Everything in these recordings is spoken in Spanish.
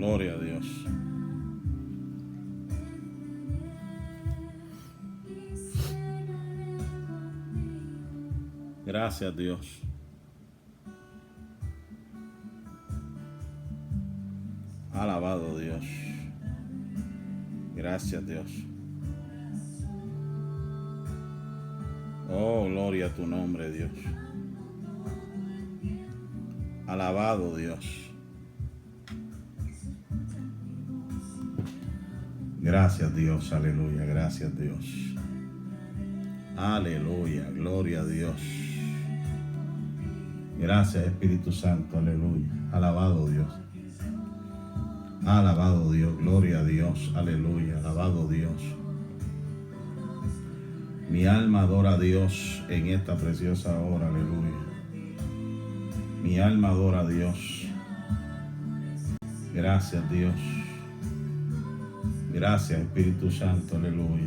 Gloria a Dios. Gracias, Dios. Alabado Dios. Gracias, Dios. Oh, gloria a tu nombre, Dios. Alabado Dios. Gracias, Dios. Aleluya. Gracias, Dios. Aleluya. Gloria a Dios. Gracias, Espíritu Santo. Aleluya. Alabado Dios. Alabado Dios. Gloria a Dios. Aleluya. Alabado Dios. Mi alma adora a Dios en esta preciosa hora. Aleluya. Mi alma adora a Dios. Gracias, Dios. Gracias, Espíritu Santo. Aleluya.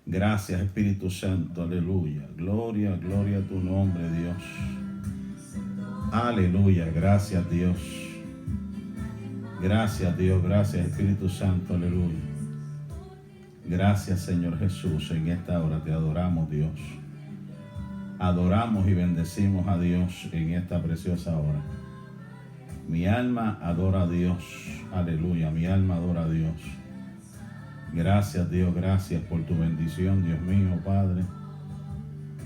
Gracias, Espíritu Santo. Aleluya. Gloria, gloria a tu nombre, Dios. Aleluya. Gracias, Dios. Gracias, Dios. Gracias, Espíritu Santo. Aleluya. Gracias, Señor Jesús. En esta hora te adoramos, Dios. Adoramos y bendecimos a Dios en esta preciosa hora. Mi alma adora a Dios. Aleluya. Mi alma adora a Dios. Gracias, Dios. Gracias por tu bendición, Dios mío, Padre.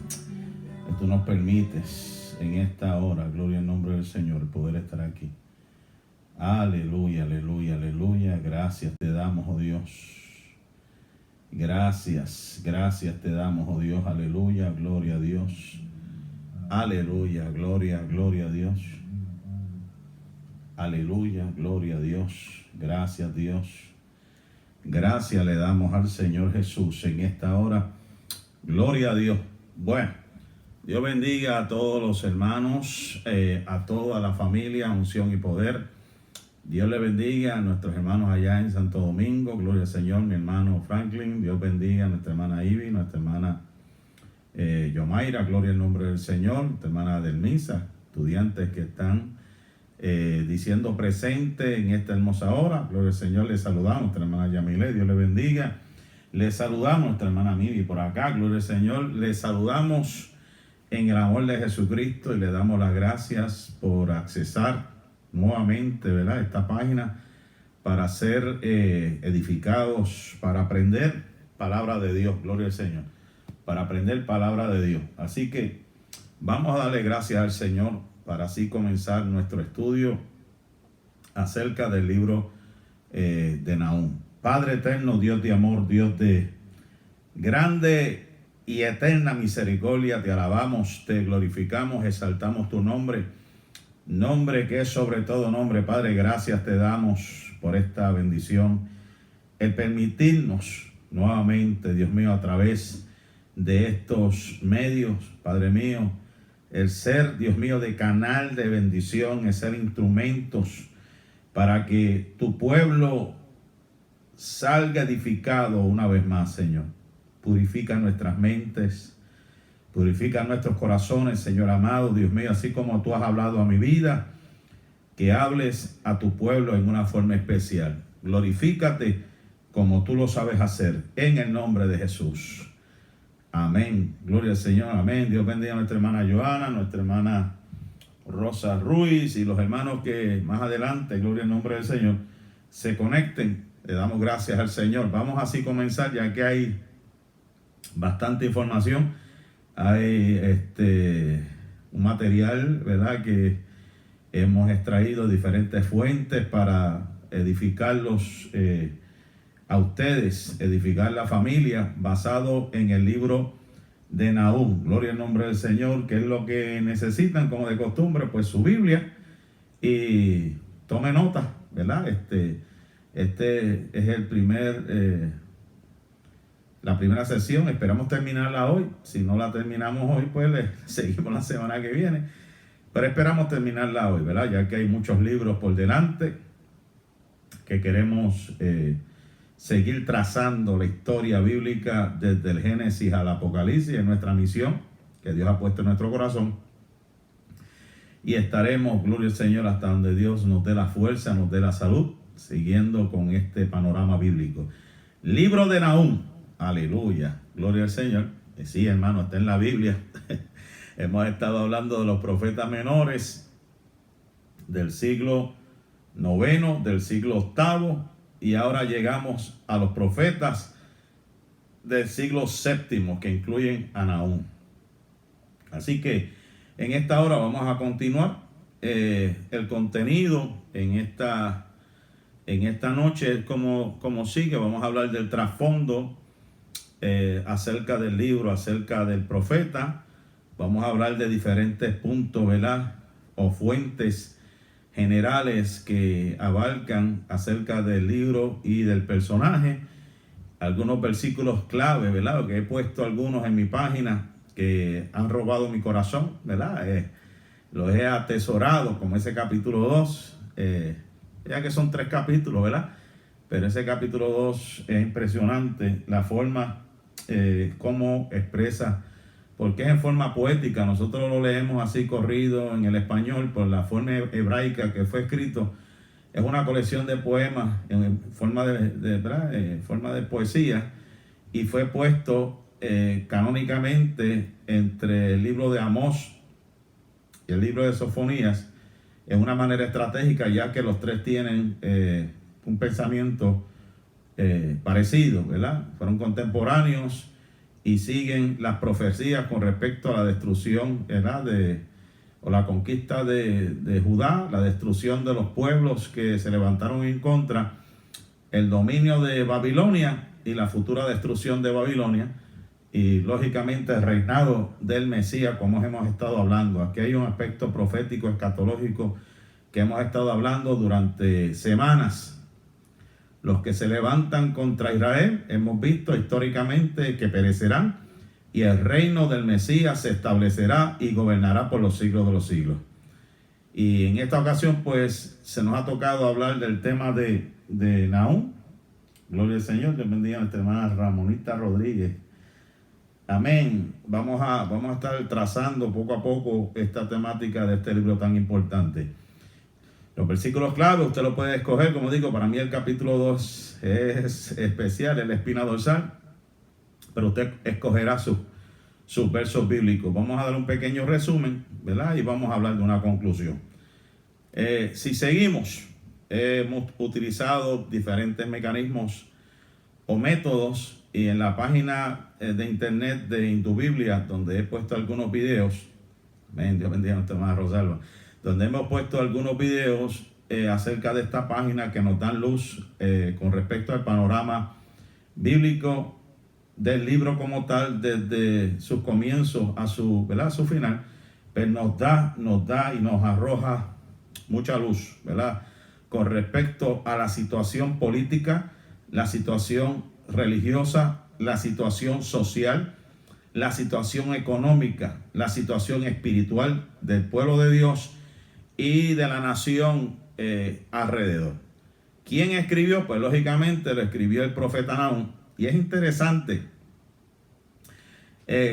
Que tú nos permites en esta hora, gloria al nombre del Señor, poder estar aquí. Aleluya, aleluya, aleluya. Gracias te damos, oh Dios. Gracias, gracias te damos, oh Dios. Aleluya, gloria a Dios. Aleluya, gloria, gloria a Dios. Aleluya, gloria a Dios. Gracias, Dios. Gracias le damos al Señor Jesús en esta hora. Gloria a Dios. Bueno, Dios bendiga a todos los hermanos, a toda la familia, unción y poder. Dios le bendiga a nuestros hermanos allá en Santo Domingo. Gloria al Señor, mi hermano Franklin. Dios bendiga a nuestra hermana Ivy, nuestra hermana Yomaira. Gloria al nombre del Señor. Nuestra hermana Delmisa, estudiantes que están diciendo presente en esta hermosa hora. Gloria al Señor. Les saludamos, nuestra hermana Yamile. Dios le bendiga. Les saludamos, nuestra hermana Miri por acá. Gloria al Señor. Les saludamos en el amor de Jesucristo y le damos las gracias por accesar nuevamente, ¿verdad?, esta página para ser edificados, para aprender palabra de Dios, gloria al Señor, para aprender palabra de Dios. Así que vamos a darle gracias al Señor para así comenzar nuestro estudio acerca del libro de Nahum. Padre eterno, Dios de amor, Dios de grande y eterna misericordia, te alabamos, te glorificamos, exaltamos tu nombre. Nombre que es sobre todo nombre, Padre, gracias te damos por esta bendición, el permitirnos nuevamente, Dios mío, a través de estos medios, Padre mío, el ser, Dios mío, de canal de bendición, el ser instrumentos para que tu pueblo salga edificado una vez más, Señor. Purifica nuestras mentes, purifica nuestros corazones, Señor amado, Dios mío, así como tú has hablado a mi vida, que hables a tu pueblo en una forma especial. Glorifícate como tú lo sabes hacer, en el nombre de Jesús. Amén. Gloria al Señor. Amén. Dios bendiga a nuestra hermana Joana, nuestra hermana Rosa Ruiz y los hermanos que más adelante, gloria al nombre del Señor, se conecten. Le damos gracias al Señor. Vamos así a comenzar, ya que hay bastante información. Hay un material, ¿verdad?, que hemos extraído de diferentes fuentes para edificarlos a ustedes, edificar la familia, basado en el libro de Nahum. Gloria al nombre del Señor, que es lo que necesitan, como de costumbre, pues su Biblia, y tome nota, ¿verdad? Este es el la primera sesión. Esperamos terminarla hoy. Si no la terminamos hoy, pues seguimos la semana que viene. Pero esperamos terminarla hoy, ¿verdad? Ya que hay muchos libros por delante que queremos seguir trazando la historia bíblica desde el Génesis al Apocalipsis. Es nuestra misión que Dios ha puesto en nuestro corazón. y estaremos, gloria al Señor, hasta donde Dios nos dé la fuerza, nos dé la salud, siguiendo con este panorama bíblico. Libro de Nahum, aleluya, gloria al Señor. Sí, hermano, está en la Biblia. Hemos estado hablando de los profetas menores del siglo noveno, del siglo octavo, y ahora llegamos a los profetas del siglo séptimo, que incluyen a Nahum. Así que en esta hora vamos a continuar el contenido en esta noche, como sigue. Vamos a hablar del trasfondo acerca del libro, acerca del profeta. Vamos a hablar de diferentes puntos, ¿verdad? O fuentes generales que abarcan acerca del libro y del personaje. Algunos versículos clave, ¿verdad? Que he puesto algunos en mi página que han robado mi corazón, ¿verdad? Los he atesorado, como ese capítulo 2, ya que son 3 capítulos, ¿verdad? Pero ese capítulo 2 es impresionante, la forma como expresa, porque es en forma poética. Nosotros lo leemos así corrido en el español, por la forma hebraica que fue escrito. Es una colección de poemas en forma forma de poesía, y fue puesto canónicamente entre el libro de Amós y el libro de Sofonías en una manera estratégica, ya que los 3 tienen un pensamiento parecido, ¿verdad? Fueron contemporáneos y siguen las profecías con respecto a la destrucción, ¿verdad? O la conquista de Judá, la destrucción de los pueblos que se levantaron en contra, el dominio de Babilonia y la futura destrucción de Babilonia, y lógicamente el reinado del Mesías, como hemos estado hablando. Aquí hay un aspecto profético, escatológico, que hemos estado hablando durante semanas. Los que se levantan contra Israel, hemos visto históricamente que perecerán, y el reino del Mesías se establecerá y gobernará por los siglos de los siglos. Y en esta ocasión, pues, se nos ha tocado hablar del tema de Nahum. Gloria al Señor. Dios bendiga a nuestra hermana Ramonita Rodríguez. Amén. Vamos a estar trazando poco a poco esta temática de este libro tan importante. Los versículos clave usted lo puede escoger. Como digo, para mí el capítulo 2 es especial, es la espina dorsal, pero usted escogerá sus versos bíblicos. Vamos a dar un pequeño resumen, ¿verdad? Y vamos a hablar de una conclusión. Si seguimos, hemos utilizado diferentes mecanismos o métodos, y en la página de internet de Indubiblia, donde he puesto algunos videos, Dios bendiga a nuestra hermana Rosalba, donde hemos puesto algunos videos acerca de esta página que nos dan luz con respecto al panorama bíblico del libro como tal, desde sus comienzos a su final, pero nos da y nos arroja mucha luz, ¿verdad? Con respecto a la situación política, la situación religiosa, la situación social, la situación económica, la situación espiritual del pueblo de Dios y de la nación alrededor. ¿Quién escribió? Pues lógicamente lo escribió el profeta Nahum. Y es interesante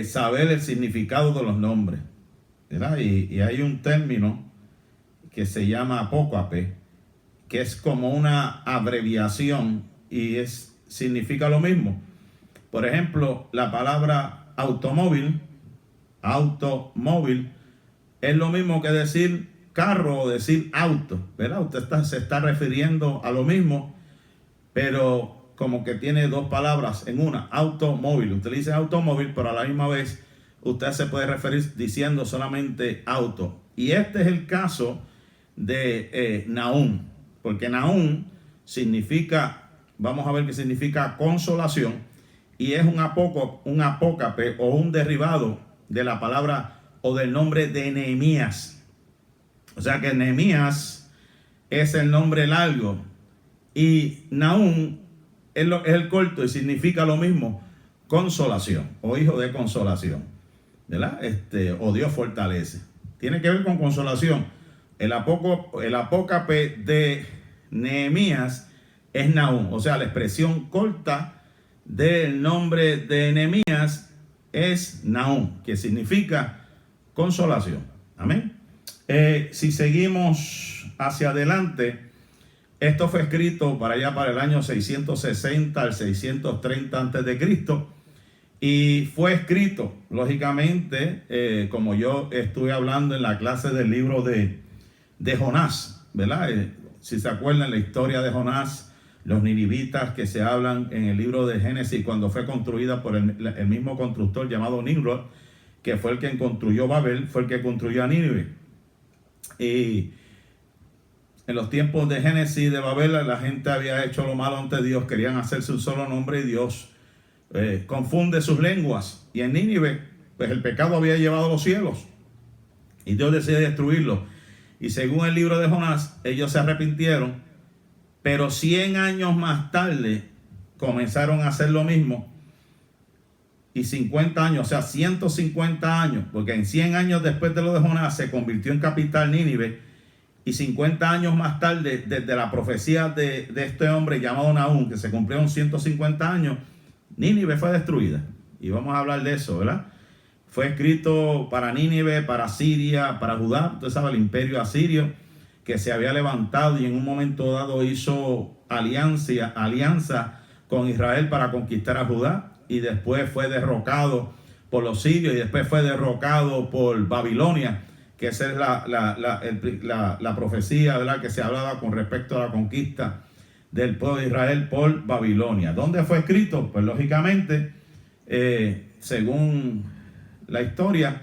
saber el significado de los nombres, ¿verdad? Y hay un término que se llama apócape, que es como una abreviación y significa lo mismo. Por ejemplo, la palabra automóvil es lo mismo que decir carro o decir auto, ¿verdad? Usted se está refiriendo a lo mismo, pero como que tiene 2 palabras en una, automóvil. Usted dice automóvil, pero a la misma vez usted se puede referir diciendo solamente auto. Y este es el caso de Nahum, porque Nahum significa, vamos a ver qué significa consolación, y es un apócape o un derivado de la palabra o del nombre de Nehemías. O sea que Nehemías es el nombre largo y Nahum es el corto y significa lo mismo, consolación o hijo de consolación, ¿verdad? O Dios fortalece. Tiene que ver con consolación. El apócape de Nehemías es Nahum, o sea, la expresión corta del nombre de Nehemías es Nahum, que significa consolación. Amén. Si seguimos hacia adelante, esto fue escrito para allá para el año 660 al 630 antes de Cristo. Y fue escrito, lógicamente, como yo estuve hablando en la clase del libro de Jonás, ¿verdad? Si se acuerdan la historia de Jonás, los ninivitas que se hablan en el libro de Génesis, cuando fue construida por el mismo constructor llamado Nimrod, que fue el que construyó Babel, fue el que construyó a Nínive. Y en los tiempos de Génesis de Babel, la gente había hecho lo malo ante Dios, querían hacerse un solo nombre y Dios confunde sus lenguas. Y en Nínive, pues el pecado había llevado a los cielos y Dios decide destruirlo. Y según el libro de Jonás, ellos se arrepintieron, pero 100 años más tarde comenzaron a hacer lo mismo. Y 50 años, o sea, 150 años, porque en 100 años después de lo de Jonás se convirtió en capital Nínive. Y 50 años más tarde, desde la profecía de este hombre llamado Nahum, que se cumplieron 150 años, Nínive fue destruida. Y vamos a hablar de eso, ¿verdad? Fue escrito para Nínive, para Siria, para Judá. Usted sabe, el imperio asirio que se había levantado y en un momento dado hizo alianza con Israel para conquistar a Judá. Y después fue derrocado por los sirios y después fue derrocado por Babilonia, que esa es la profecía, ¿verdad?, que se hablaba con respecto a la conquista del pueblo de Israel por Babilonia. ¿Dónde fue escrito? Pues lógicamente, según la historia,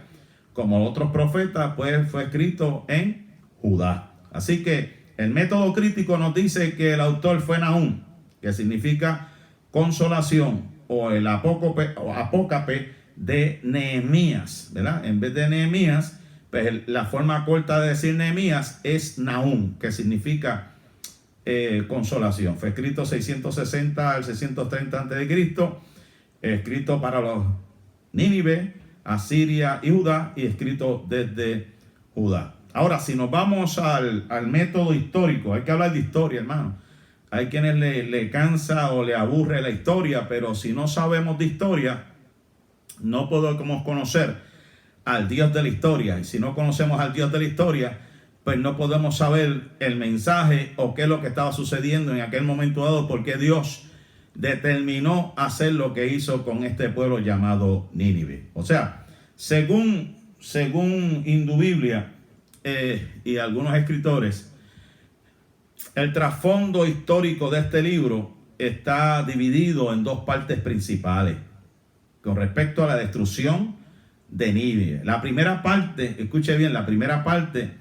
como otros profetas, pues fue escrito en Judá. Así que el método crítico nos dice que el autor fue Nahum, que significa consolación, o el apócape de Nehemías, ¿verdad? En vez de Nehemías, pues la forma corta de decir Nehemías es Nahum, que significa consolación. Fue escrito 660 al 630 a.C., escrito para los Nínive, Asiria y Judá, y escrito desde Judá. Ahora, si nos vamos al método histórico, hay que hablar de historia, hermano. Hay quienes le cansa o le aburre la historia, pero si no sabemos de historia, no podemos conocer al Dios de la historia. Y si no conocemos al Dios de la historia, pues no podemos saber el mensaje o qué es lo que estaba sucediendo en aquel momento dado, porque Dios determinó hacer lo que hizo con este pueblo llamado Nínive. O sea, según Indubiblia y algunos escritores, el trasfondo histórico de este libro está dividido en dos partes principales con respecto a la destrucción de Nínive. La primera parte, escuche bien, la primera parte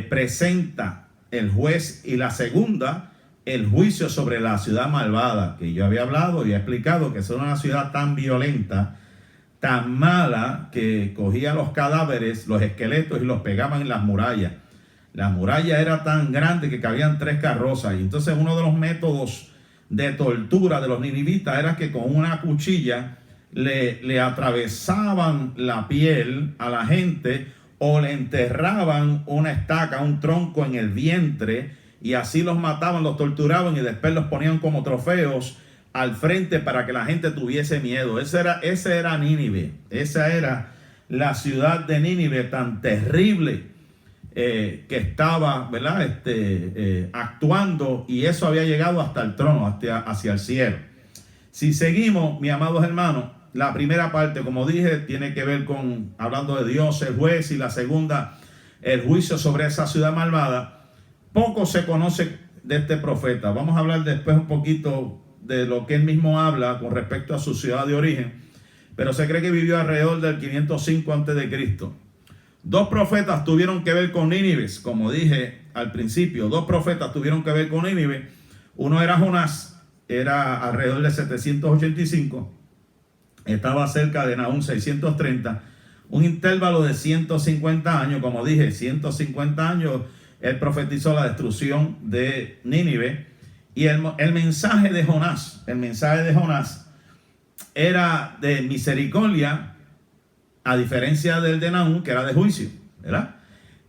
presenta el juez, y la segunda, el juicio sobre la ciudad malvada, que yo había hablado y he explicado que es una ciudad tan violenta, tan mala, que cogía los cadáveres, los esqueletos y los pegaban en las murallas. La muralla era tan grande que cabían 3 carrozas. Y entonces uno de los métodos de tortura de los ninivitas era que con una cuchilla le atravesaban la piel a la gente, o le enterraban una estaca, un tronco en el vientre, y así los mataban, los torturaban y después los ponían como trofeos al frente para que la gente tuviese miedo. Ese era Nínive. Esa era la ciudad de Nínive, tan terrible que estaba, ¿verdad?, actuando, y eso había llegado hasta el trono, hacia el cielo. Si seguimos, mis amados hermanos, la primera parte, como dije, tiene que ver con hablando de Dios, el juez, y la segunda, el juicio sobre esa ciudad malvada. Poco se conoce de este profeta. Vamos a hablar después un poquito de lo que él mismo habla con respecto a su ciudad de origen, pero se cree que vivió alrededor del 505 a.C. 2 profetas tuvieron que ver con Nínive, como dije al principio. 2 profetas tuvieron que ver con Nínive. Uno era Jonás, era alrededor de 785, estaba cerca de Nahum 630, un intervalo de 150 años, como dije, 150 años, él profetizó la destrucción de Nínive. Y el mensaje de Jonás era de misericordia, a diferencia del de Nahum, que era de juicio, ¿verdad?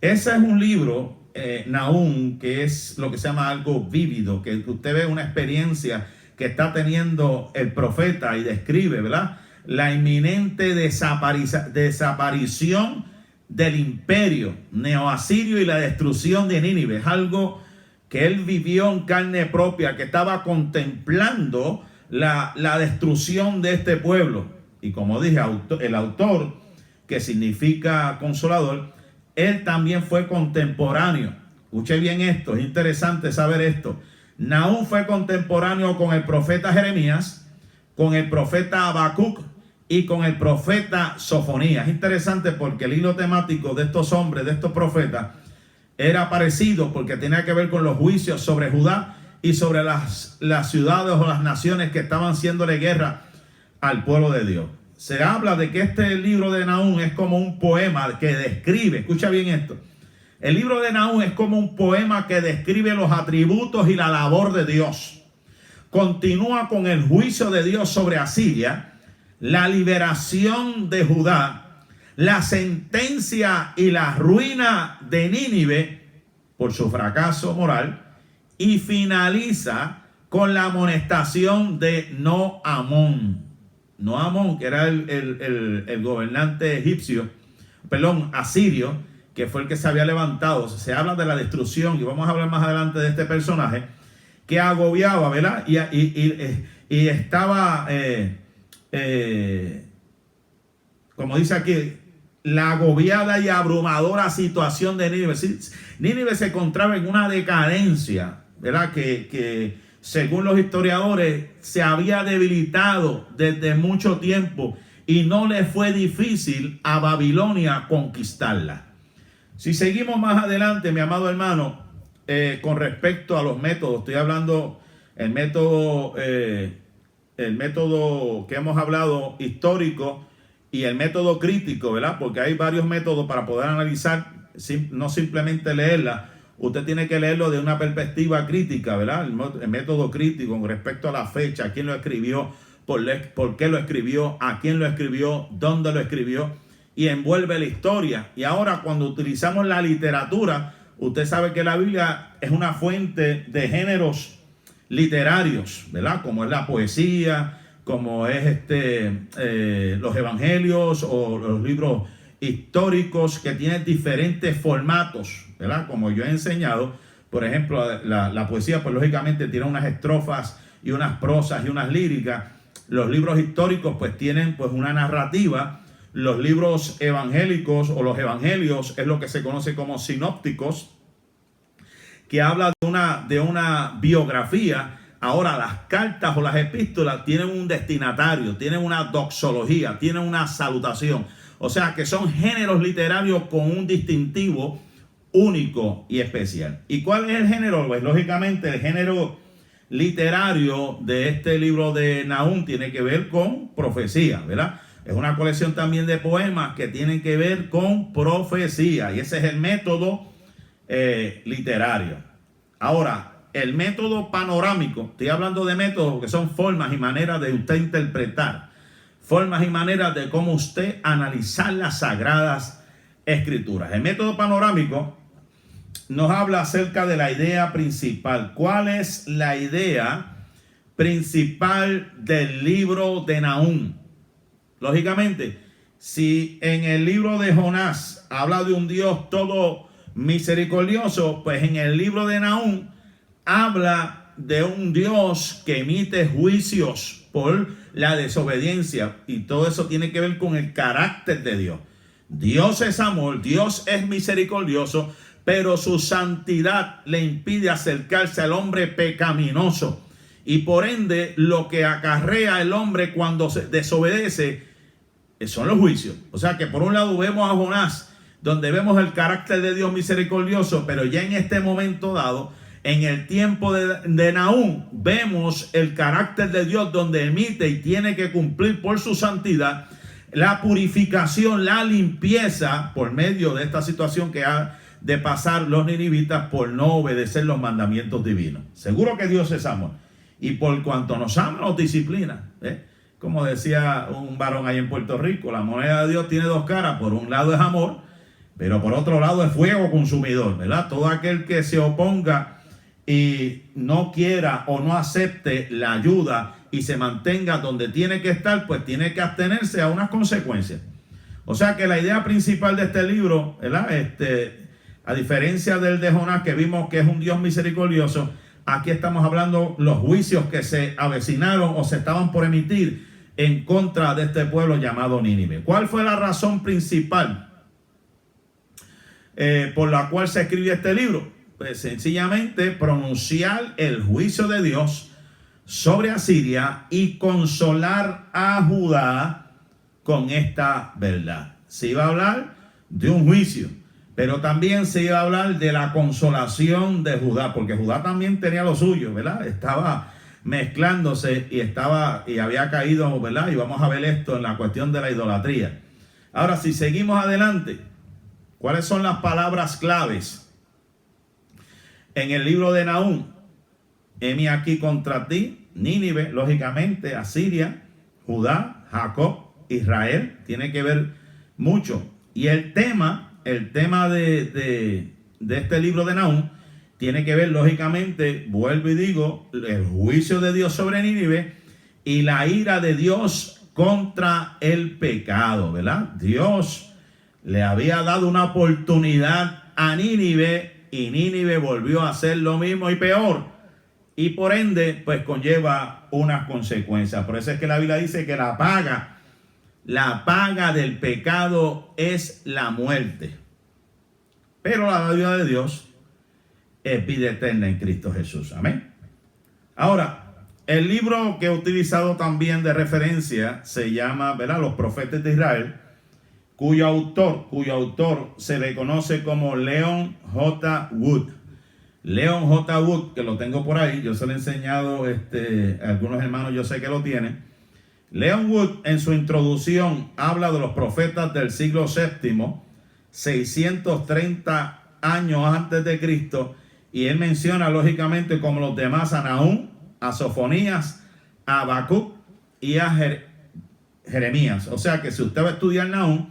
Ese es un libro, Nahum, que es lo que se llama algo vívido, que usted ve una experiencia que está teniendo el profeta y describe, ¿verdad?, la inminente desaparición del imperio neoasirio y la destrucción de Nínive. Es algo que él vivió en carne propia, que estaba contemplando la destrucción de este pueblo. Y como dije, el autor, que significa consolador, él también fue contemporáneo. Escuche bien esto, es interesante saber esto. Nahum fue contemporáneo con el profeta Jeremías, con el profeta Habacuc y con el profeta Sofonías. Es interesante porque el hilo temático de estos hombres, de estos profetas, era parecido porque tenía que ver con los juicios sobre Judá y sobre las ciudades o las naciones que estaban haciéndole guerra al pueblo de Dios. Se habla de que este libro de Nahum es como un poema que describe, escucha bien esto, el libro de Nahum es como un poema que describe los atributos y la labor de Dios. Continúa con el juicio de Dios sobre Asiria, la liberación de Judá, la sentencia y la ruina de Nínive por su fracaso moral, y finaliza con la amonestación de Noamón. Noamón, que era el gobernante asirio, que fue el que se había levantado. Se habla de la destrucción, y vamos a hablar más adelante de este personaje, que agobiaba, ¿verdad? Y estaba, como dice aquí, la agobiada y abrumadora situación de Nínive. Nínive se encontraba en una decadencia, ¿verdad? Que según los historiadores se había debilitado desde mucho tiempo y no le fue difícil a Babilonia conquistarla. Si seguimos más adelante, mi amado hermano, con respecto a los métodos, estoy hablando el método que hemos hablado histórico y el método crítico, ¿verdad? Porque hay varios métodos para poder analizar, no simplemente leerla. Usted tiene que leerlo de una perspectiva crítica, ¿verdad? El método crítico con respecto a la fecha, quién lo escribió, por qué lo escribió, a quién lo escribió, dónde lo escribió, y envuelve la historia. Y ahora, cuando utilizamos la literatura, usted sabe que la Biblia es una fuente de géneros literarios, ¿verdad? Como es la poesía, como es los evangelios o los libros históricos, que tienen diferentes formatos, ¿verdad? Como yo he enseñado, por ejemplo, la poesía, pues lógicamente tiene unas estrofas y unas prosas y unas líricas. Los libros históricos pues tienen pues una narrativa. Los libros evangélicos o los evangelios es lo que se conoce como sinópticos, que habla de una biografía. Ahora, las cartas o las epístolas tienen un destinatario, tienen una doxología, tienen una salutación. O sea que son géneros literarios con un distintivo único y especial. ¿Y cuál es el género? Pues lógicamente el género literario de este libro de Nahum tiene que ver con profecía, ¿verdad? Es una colección también de poemas que tienen que ver con profecía, y ese es el método literario. Ahora, el método panorámico, estoy hablando de métodos que son formas y maneras de usted interpretar, formas y maneras de cómo usted analizar las sagradas escrituras. El método panorámico nos habla acerca de la idea principal. ¿Cuál es la idea principal del libro de Nahum? Lógicamente, si en el libro de Jonás habla de un Dios todo misericordioso, pues en el libro de Nahum habla de un Dios que emite juicios por la desobediencia, y todo eso tiene que ver con el carácter de Dios. Dios es amor, Dios es misericordioso, pero su santidad le impide acercarse al hombre pecaminoso. Y por ende, lo que acarrea el hombre cuando se desobedece son los juicios. O sea que por un lado vemos a Jonás, donde vemos el carácter de Dios misericordioso, pero ya en este momento dado, en el tiempo de Nahum, vemos el carácter de Dios, donde emite y tiene que cumplir por su santidad la purificación, la limpieza, por medio de esta situación que ha de pasar los ninivitas por no obedecer los mandamientos divinos. Seguro que Dios es amor, y por cuanto nos ama, nos disciplina. Como decía un varón ahí en Puerto Rico, la moneda de Dios tiene dos caras. Por un lado es amor, pero por otro lado es fuego consumidor, ¿verdad? Todo aquel que se oponga y no quiera o no acepte la ayuda y se mantenga donde tiene que estar, pues tiene que abstenerse a unas consecuencias. O sea que la idea principal de este libro, ¿verdad? A diferencia del de Jonás, que vimos que es un Dios misericordioso, aquí estamos hablando los juicios que se avecinaron o se estaban por emitir en contra de este pueblo llamado Nínive. ¿Cuál fue la razón principal por la cual se escribió este libro? Pues sencillamente pronunciar el juicio de Dios sobre Asiria y consolar a Judá con esta verdad. Se iba a hablar de un juicio, pero también se iba a hablar de la consolación de Judá, porque Judá también tenía lo suyo, ¿verdad? Estaba mezclándose y había caído, ¿verdad? Y vamos a ver esto en la cuestión de la idolatría. Ahora, si seguimos adelante, ¿cuáles son las palabras claves en el libro de Nahum? Heme aquí contra ti, Nínive, lógicamente, Asiria, Judá, Jacob, Israel, tiene que ver mucho. Y el tema de este libro de Nahum tiene que ver, lógicamente, vuelvo y digo, el juicio de Dios sobre Nínive y la ira de Dios contra el pecado, ¿verdad? Dios le había dado una oportunidad a Nínive y Nínive volvió a hacer lo mismo y peor. Y por ende, pues conlleva unas consecuencias. Por eso es que la Biblia dice que la paga del pecado es la muerte. Pero la dádiva de Dios es vida eterna en Cristo Jesús. Amén. Ahora, el libro que he utilizado también de referencia se llama, ¿verdad?, Los Profetas de Israel, cuyo autor se le conoce como Leon J. Wood. Leon J. Wood, que lo tengo por ahí, yo se lo he enseñado a algunos hermanos, yo sé que lo tienen. Leon Wood en su introducción habla de los profetas del siglo VII, 630 años antes de Cristo, y él menciona lógicamente como los demás a Nahum, a Sofonías, a Habacuc y a Jeremías. O sea que si usted va a estudiar Nahum,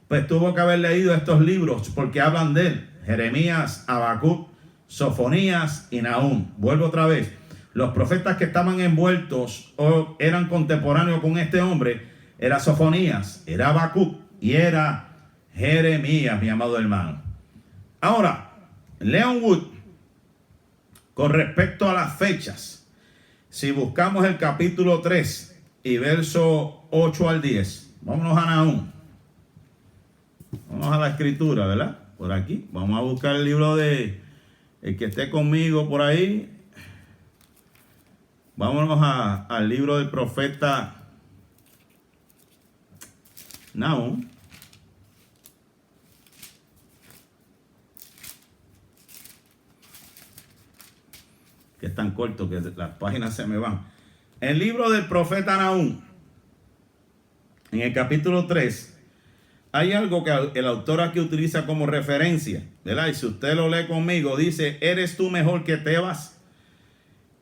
pues tuvo que haber leído estos libros porque hablan de él: Jeremías, Habacuc, Sofonías y Nahum. Vuelvo otra vez. Los profetas que estaban envueltos o eran contemporáneos con este hombre era Sofonías, era Habacuc y era Jeremías, mi amado hermano. Ahora, Leon Wood, con respecto a las fechas, si buscamos el capítulo 3 y verso 8 al 10, vámonos a Nahum. Vamos a la escritura, ¿verdad? Por aquí. Vamos a buscar el libro de... El que esté conmigo por ahí. Vámonos al libro del profeta Nahum. Que es tan corto que las páginas se me van. El libro del profeta Nahum, en el capítulo 3, hay algo que el autor aquí utiliza como referencia, ¿verdad? Y si usted lo lee conmigo, dice: ¿eres tú mejor que Tebas,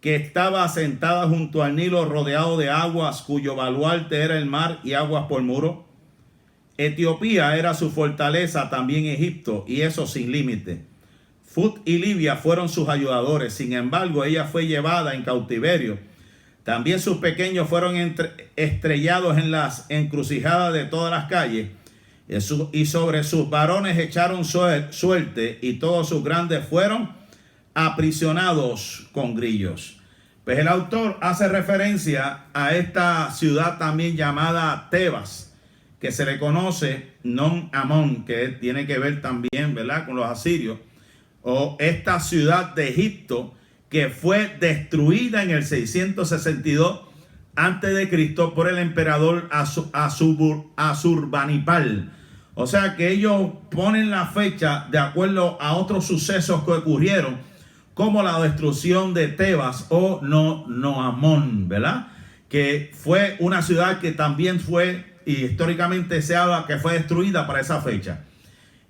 que estaba asentada junto al Nilo, rodeado de aguas, cuyo baluarte era el mar y aguas por muro? Etiopía era su fortaleza, también Egipto, y eso sin límite. Fut y Libia fueron sus ayudadores, sin embargo ella fue llevada en cautiverio. También sus pequeños fueron estrellados en las encrucijadas de todas las calles, y sobre sus varones echaron suerte, y todos sus grandes fueron aprisionados con grillos. Pues el autor hace referencia a esta ciudad también llamada Tebas, que se le conoce Non Amón, que tiene que ver también, ¿verdad?, con los asirios, o esta ciudad de Egipto que fue destruida en el 662 antes de Cristo por el emperador Asurbanipal. O sea que ellos ponen la fecha de acuerdo a otros sucesos que ocurrieron, como la destrucción de Tebas o Noamón, ¿verdad? Que fue una ciudad que también fue, y históricamente se habla que fue destruida para esa fecha.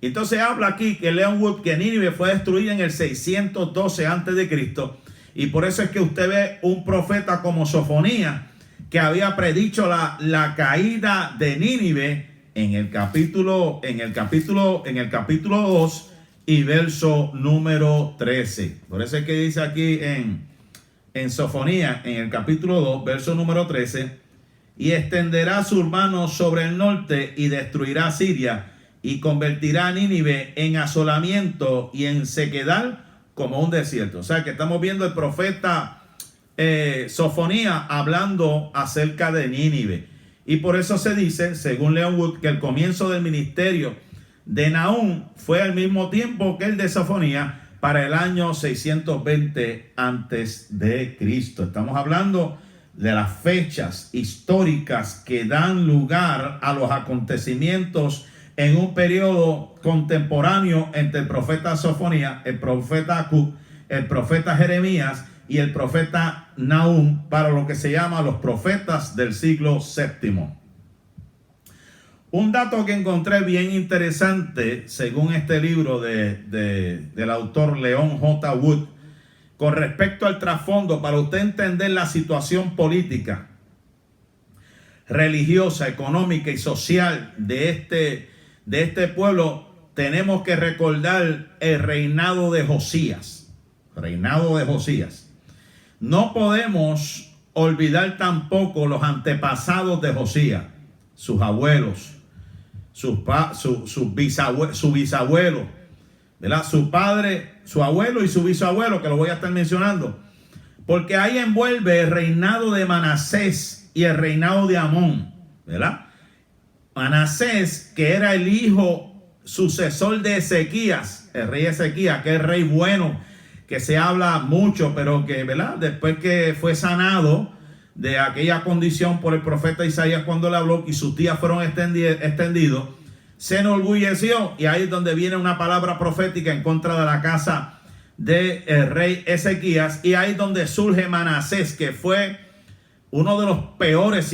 Entonces habla aquí que Leon Wood, que Nínive fue destruida en el 612 antes de Cristo, y por eso es que usted ve un profeta como Sofonías que había predicho la caída de Nínive en el capítulo 2 y verso número 13. Por eso es que dice aquí en Sofonías, en el capítulo 2, verso número 13, y extenderá sus manos sobre el norte y destruirá Siria y convertirá a Nínive en asolamiento y en sequedad como un desierto. O sea que estamos viendo el profeta Sofonía hablando acerca de Nínive. Y por eso se dice, según Leon Wood, que el comienzo del ministerio de Nahum fue al mismo tiempo que el de Sofonía, para el año 620 antes de Cristo. Estamos hablando de las fechas históricas que dan lugar a los acontecimientos en un periodo contemporáneo entre el profeta Sofonía, el profeta Habacuc, el profeta Jeremías y el profeta Nahum, para lo que se llama los profetas del siglo VII. Un dato que encontré bien interesante, según este libro del autor Leon J. Wood, con respecto al trasfondo, para usted entender la situación política, religiosa, económica y social de este pueblo, tenemos que recordar el reinado de Josías. Reinado de Josías. No podemos olvidar tampoco los antepasados de Josías, sus abuelos, su bisabuelo, ¿verdad? Su padre, su abuelo y su bisabuelo, que lo voy a estar mencionando, porque ahí envuelve el reinado de Manasés y el reinado de Amón, ¿verdad? Manasés, que era el hijo sucesor de Ezequías, el rey Ezequías, que es rey bueno, que se habla mucho, pero que, ¿verdad?, después que fue sanado de aquella condición por el profeta Isaías cuando le habló y sus días fueron extendidos, se enorgulleció, y ahí es donde viene una palabra profética en contra de la casa del rey Ezequías, y ahí es donde surge Manasés, que fue uno de los peores,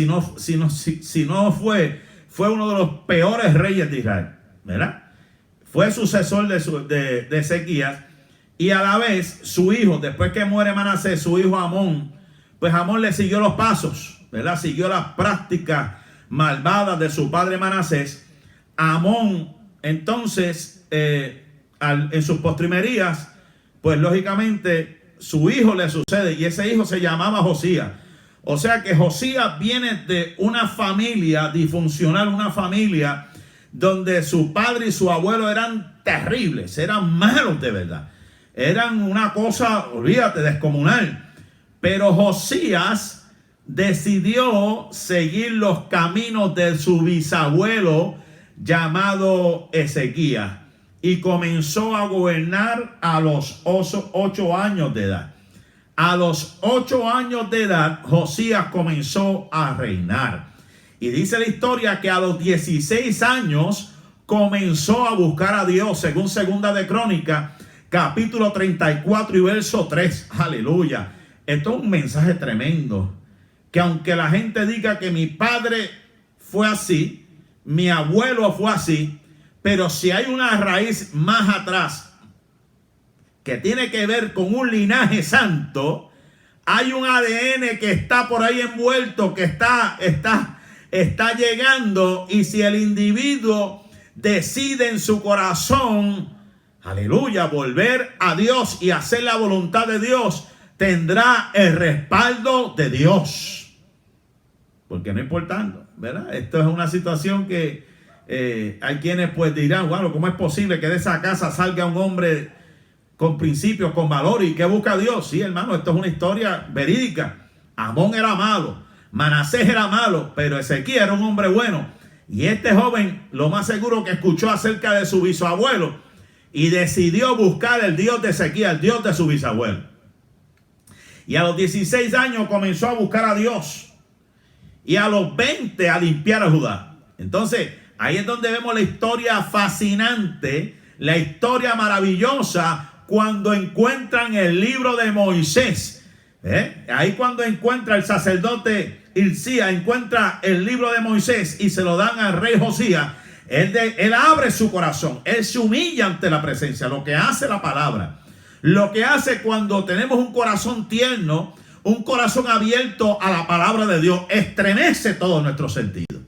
fue uno de los peores reyes de Israel, ¿verdad? Fue sucesor de Ezequías, y a la vez su hijo, después que muere Manasés, su hijo Amón, pues Amón le siguió los pasos, ¿verdad? Siguió las prácticas malvadas de su padre Manasés. Amón, entonces, en sus postrimerías, pues lógicamente su hijo le sucede, y ese hijo se llamaba Josías. O sea que Josías viene de una familia disfuncional, una familia donde su padre y su abuelo eran terribles, eran malos de verdad. Eran una cosa, olvídate, descomunal. Pero Josías decidió seguir los caminos de su bisabuelo llamado Ezequías y comenzó a gobernar a los 8 años de edad. A los 8 años de edad, Josías comenzó a reinar. Y dice la historia que a los 16 años comenzó a buscar a Dios, según Segunda de Crónicas, capítulo 34 y verso 3. Aleluya. Esto es un mensaje tremendo. Que aunque la gente diga que mi padre fue así, mi abuelo fue así, pero si hay una raíz más atrás que tiene que ver con un linaje santo, hay un ADN que está por ahí envuelto, que está llegando, y si el individuo decide en su corazón, aleluya, volver a Dios y hacer la voluntad de Dios, tendrá el respaldo de Dios. Porque no importando, ¿verdad? Esto es una situación que hay quienes pues dirán, bueno, ¿cómo es posible que de esa casa salga un hombre con principios, con valor y que busca a Dios? Sí, hermano, esto es una historia verídica. Amón era malo, Manasés era malo, pero Ezequías era un hombre bueno. Y este joven, lo más seguro que escuchó acerca de su bisabuelo y decidió buscar el Dios de Ezequías, el Dios de su bisabuelo. Y a los 16 años comenzó a buscar a Dios. Y a los 20 a limpiar a Judá. Entonces, ahí es donde vemos la historia fascinante, la historia maravillosa, cuando encuentran el libro de Moisés. Ahí cuando encuentra el sacerdote Hilcías, encuentra el libro de Moisés y se lo dan al rey Josías. Él abre su corazón, él se humilla ante la presencia, lo que hace la palabra. Lo que hace cuando tenemos un corazón tierno, un corazón abierto a la palabra de Dios, estremece todo nuestro sentido.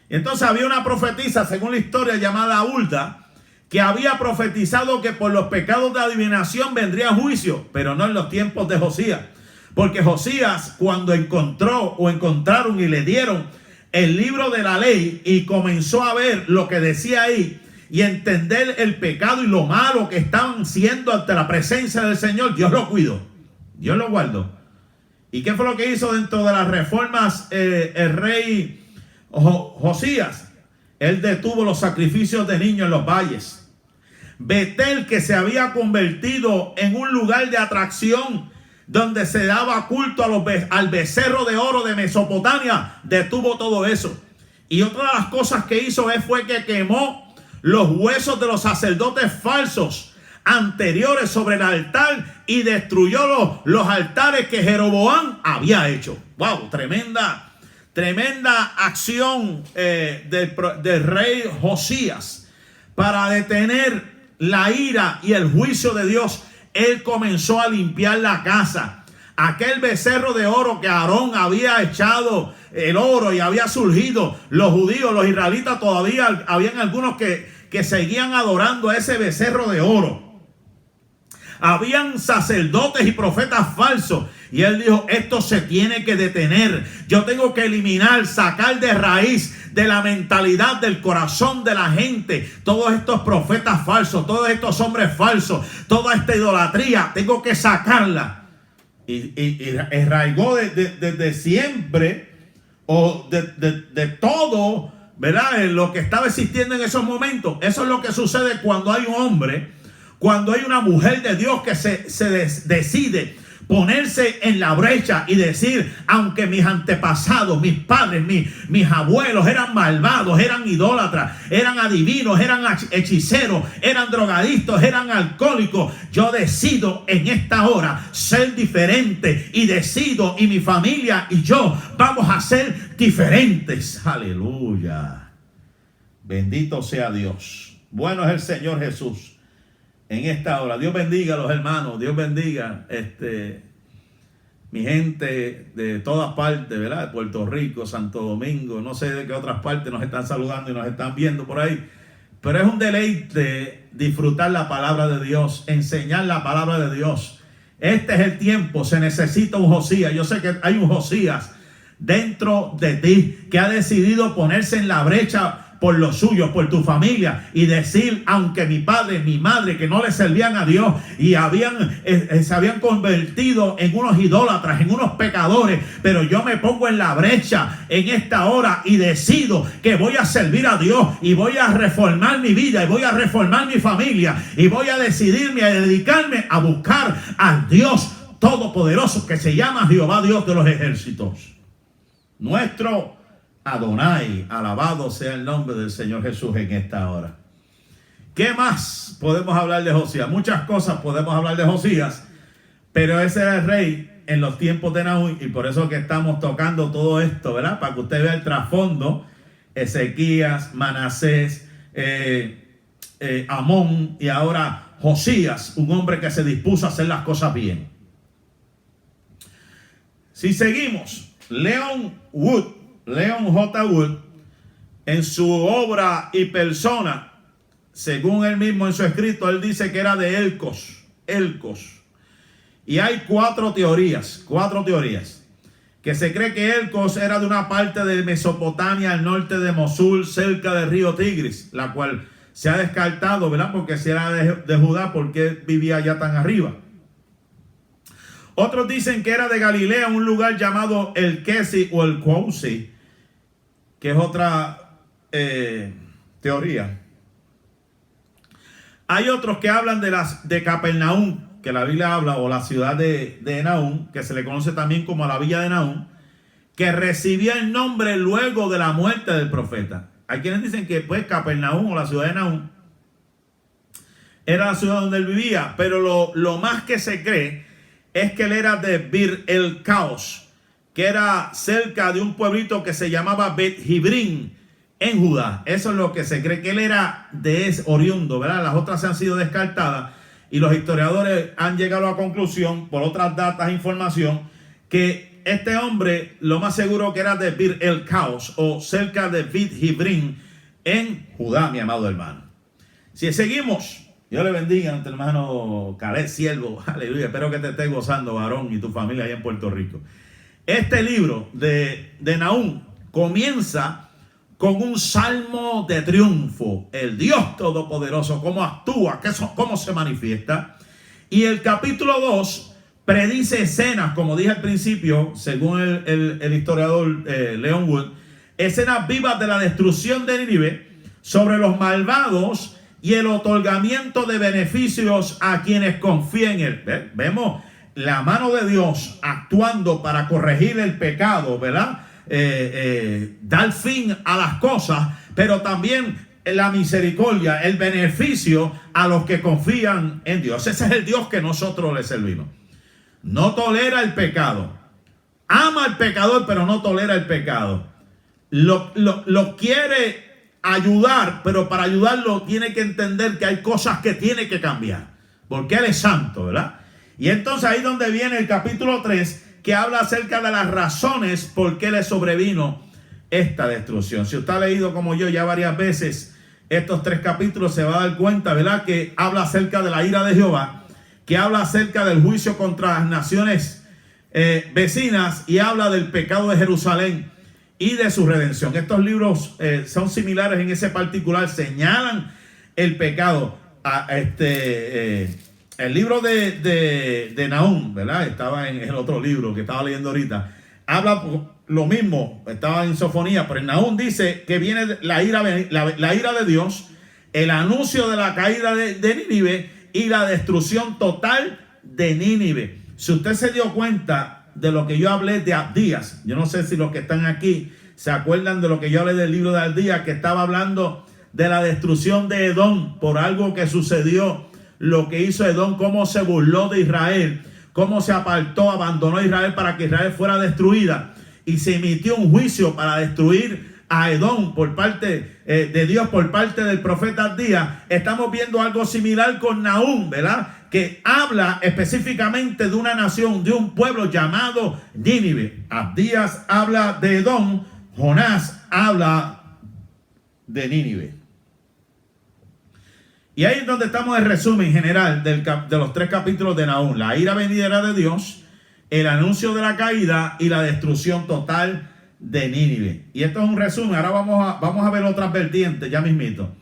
Y entonces había una profetisa, según la historia, llamada Hulda, que había profetizado que por los pecados de adivinación vendría juicio, pero no en los tiempos de Josías. Porque Josías, cuando encontraron y le dieron el libro de la ley y comenzó a ver lo que decía ahí y entender el pecado y lo malo que estaban siendo ante la presencia del Señor, Dios lo cuidó, Dios lo guardó. ¿Y qué fue lo que hizo dentro de las reformas el rey Josías? Él detuvo los sacrificios de niños en los valles. Betel, que se había convertido en un lugar de atracción donde se daba culto al becerro de oro de Mesopotamia, detuvo todo eso. Y otra de las cosas que hizo fue que quemó los huesos de los sacerdotes falsos anteriores sobre el altar y destruyó los altares que Jeroboam había hecho. Wow, tremenda acción del rey Josías para detener la ira y el juicio de Dios. Él comenzó a limpiar la casa. Aquel becerro de oro que Aarón había echado el oro y había surgido, los judíos, los israelitas, todavía habían algunos que seguían adorando a ese becerro de oro. Habían sacerdotes y profetas falsos. Y él dijo, esto se tiene que detener. Yo tengo que eliminar, sacar de raíz de la mentalidad, del corazón de la gente, todos estos profetas falsos, todos estos hombres falsos, toda esta idolatría, tengo que sacarla. Y arraigó desde siempre, o de todo, ¿verdad? Lo que estaba existiendo en esos momentos. Eso es lo que sucede cuando hay un hombre, cuando hay una mujer de Dios que se decide ponerse en la brecha y decir, aunque mis antepasados, mis padres, mis abuelos eran malvados, eran idólatras, eran adivinos, eran hechiceros, eran drogadictos, eran alcohólicos, yo decido en esta hora ser diferente y decido, y mi familia y yo vamos a ser diferentes. Aleluya. Bendito sea Dios. Bueno es el Señor Jesús. En esta hora, Dios bendiga a los hermanos, Dios bendiga mi gente de todas partes, ¿verdad? De Puerto Rico, Santo Domingo, no sé de qué otras partes nos están saludando y nos están viendo por ahí. Pero es un deleite disfrutar la palabra de Dios, enseñar la palabra de Dios. Este es el tiempo, se necesita un Josías. Yo sé que hay un Josías dentro de ti que ha decidido ponerse en la brecha por los suyos, por tu familia, y decir, aunque mi padre, mi madre, que no le servían a Dios y se habían convertido en unos idólatras, en unos pecadores, pero yo me pongo en la brecha en esta hora y decido que voy a servir a Dios y voy a reformar mi vida y voy a reformar mi familia y voy a decidirme a dedicarme a buscar al Dios Todopoderoso que se llama Jehová, Dios de los ejércitos. Nuestro Adonai, alabado sea el nombre del Señor Jesús en esta hora. ¿Qué más podemos hablar de Josías? Muchas cosas podemos hablar de Josías, pero ese era el rey en los tiempos de Nahum, y por eso que estamos tocando todo esto, ¿verdad? Para que usted vea el trasfondo. Ezequías, Manasés, Amón y ahora Josías, un hombre que se dispuso a hacer las cosas bien. Si seguimos, Leon J. Wood, en su obra y persona, según él mismo en su escrito, él dice que era de Elcos. Y hay cuatro teorías, que se cree que Elcos era de una parte de Mesopotamia, al norte de Mosul, cerca del río Tigris, la cual se ha descartado, ¿verdad? Porque si era de Judá, ¿por qué vivía allá tan arriba? Otros dicen que era de Galilea, un lugar llamado el Kesi o el Kousi, que es otra teoría. Hay otros que hablan de Capernaum, que la Biblia habla, o la ciudad de Nahum, que se le conoce también como la villa de Nahum, que recibía el nombre luego de la muerte del profeta. Hay quienes dicen que pues Capernaum o la ciudad de Nahum era la ciudad donde él vivía, pero lo más que se cree es que él era de Bir el Caos, que era cerca de un pueblito que se llamaba Bet Jibrin en Judá. Eso es lo que se cree, que él era de oriundo, ¿verdad? Las otras se han sido descartadas y los historiadores han llegado a la conclusión, por otras datas e información, que este hombre lo más seguro que era de Bir el Caos o cerca de Bet Jibrin en Judá, mi amado hermano. Si seguimos, Dios le bendiga a nuestro hermano Caleb Siervo. Aleluya. Espero que te estés gozando, varón, y tu familia allá en Puerto Rico. Este libro de Nahum comienza con un salmo de triunfo. El Dios Todopoderoso, cómo actúa, cómo se manifiesta. Y el capítulo 2 predice escenas, como dije al principio, según el historiador Leon Wood, escenas vivas de la destrucción de Nínive sobre los malvados y el otorgamiento de beneficios a quienes confíen en él. Vemos la mano de Dios actuando para corregir el pecado, ¿verdad? Dar fin a las cosas, pero también la misericordia, el beneficio a los que confían en Dios. Ese es el Dios que nosotros le servimos. No tolera el pecado. Ama al pecador, pero no tolera el pecado. Lo quiere ayudar, pero para ayudarlo tiene que entender que hay cosas que tiene que cambiar, porque Él es santo, ¿verdad? Y entonces ahí donde viene el capítulo 3, que habla acerca de las razones por qué le sobrevino esta destrucción. Si usted ha leído como yo ya varias veces estos 3 capítulos, se va a dar cuenta, ¿verdad?, que habla acerca de la ira de Jehová, que habla acerca del juicio contra las naciones vecinas, y habla del pecado de Jerusalén y de su redención. Estos libros son similares en ese particular, señalan el pecado. El libro de Nahum, ¿verdad? Estaba en el otro libro que estaba leyendo ahorita. Habla lo mismo, estaba en Sofonía, pero en Nahum dice que viene la ira de Dios, el anuncio de la caída de Nínive y la destrucción total de Nínive. Si usted se dio cuenta de lo que yo hablé de Abdías, yo no sé si los que están aquí se acuerdan de lo que yo hablé del libro de Abdías, que estaba hablando de la destrucción de Edom por algo que sucedió, lo que hizo Edom, cómo se burló de Israel, cómo se apartó, abandonó a Israel para que Israel fuera destruida, y se emitió un juicio para destruir a Edom por parte de Dios, por parte del profeta Abdías. Estamos viendo algo similar con Nahum, ¿verdad?, que habla específicamente de una nación, de un pueblo llamado Nínive. Abdías habla de Edom, Jonás habla de Nínive. Y ahí es donde estamos en resumen general de los 3 capítulos de Nahum: la ira venidera de Dios, el anuncio de la caída y la destrucción total de Nínive. Y esto es un resumen. Ahora vamos a ver otras vertientes ya mismito.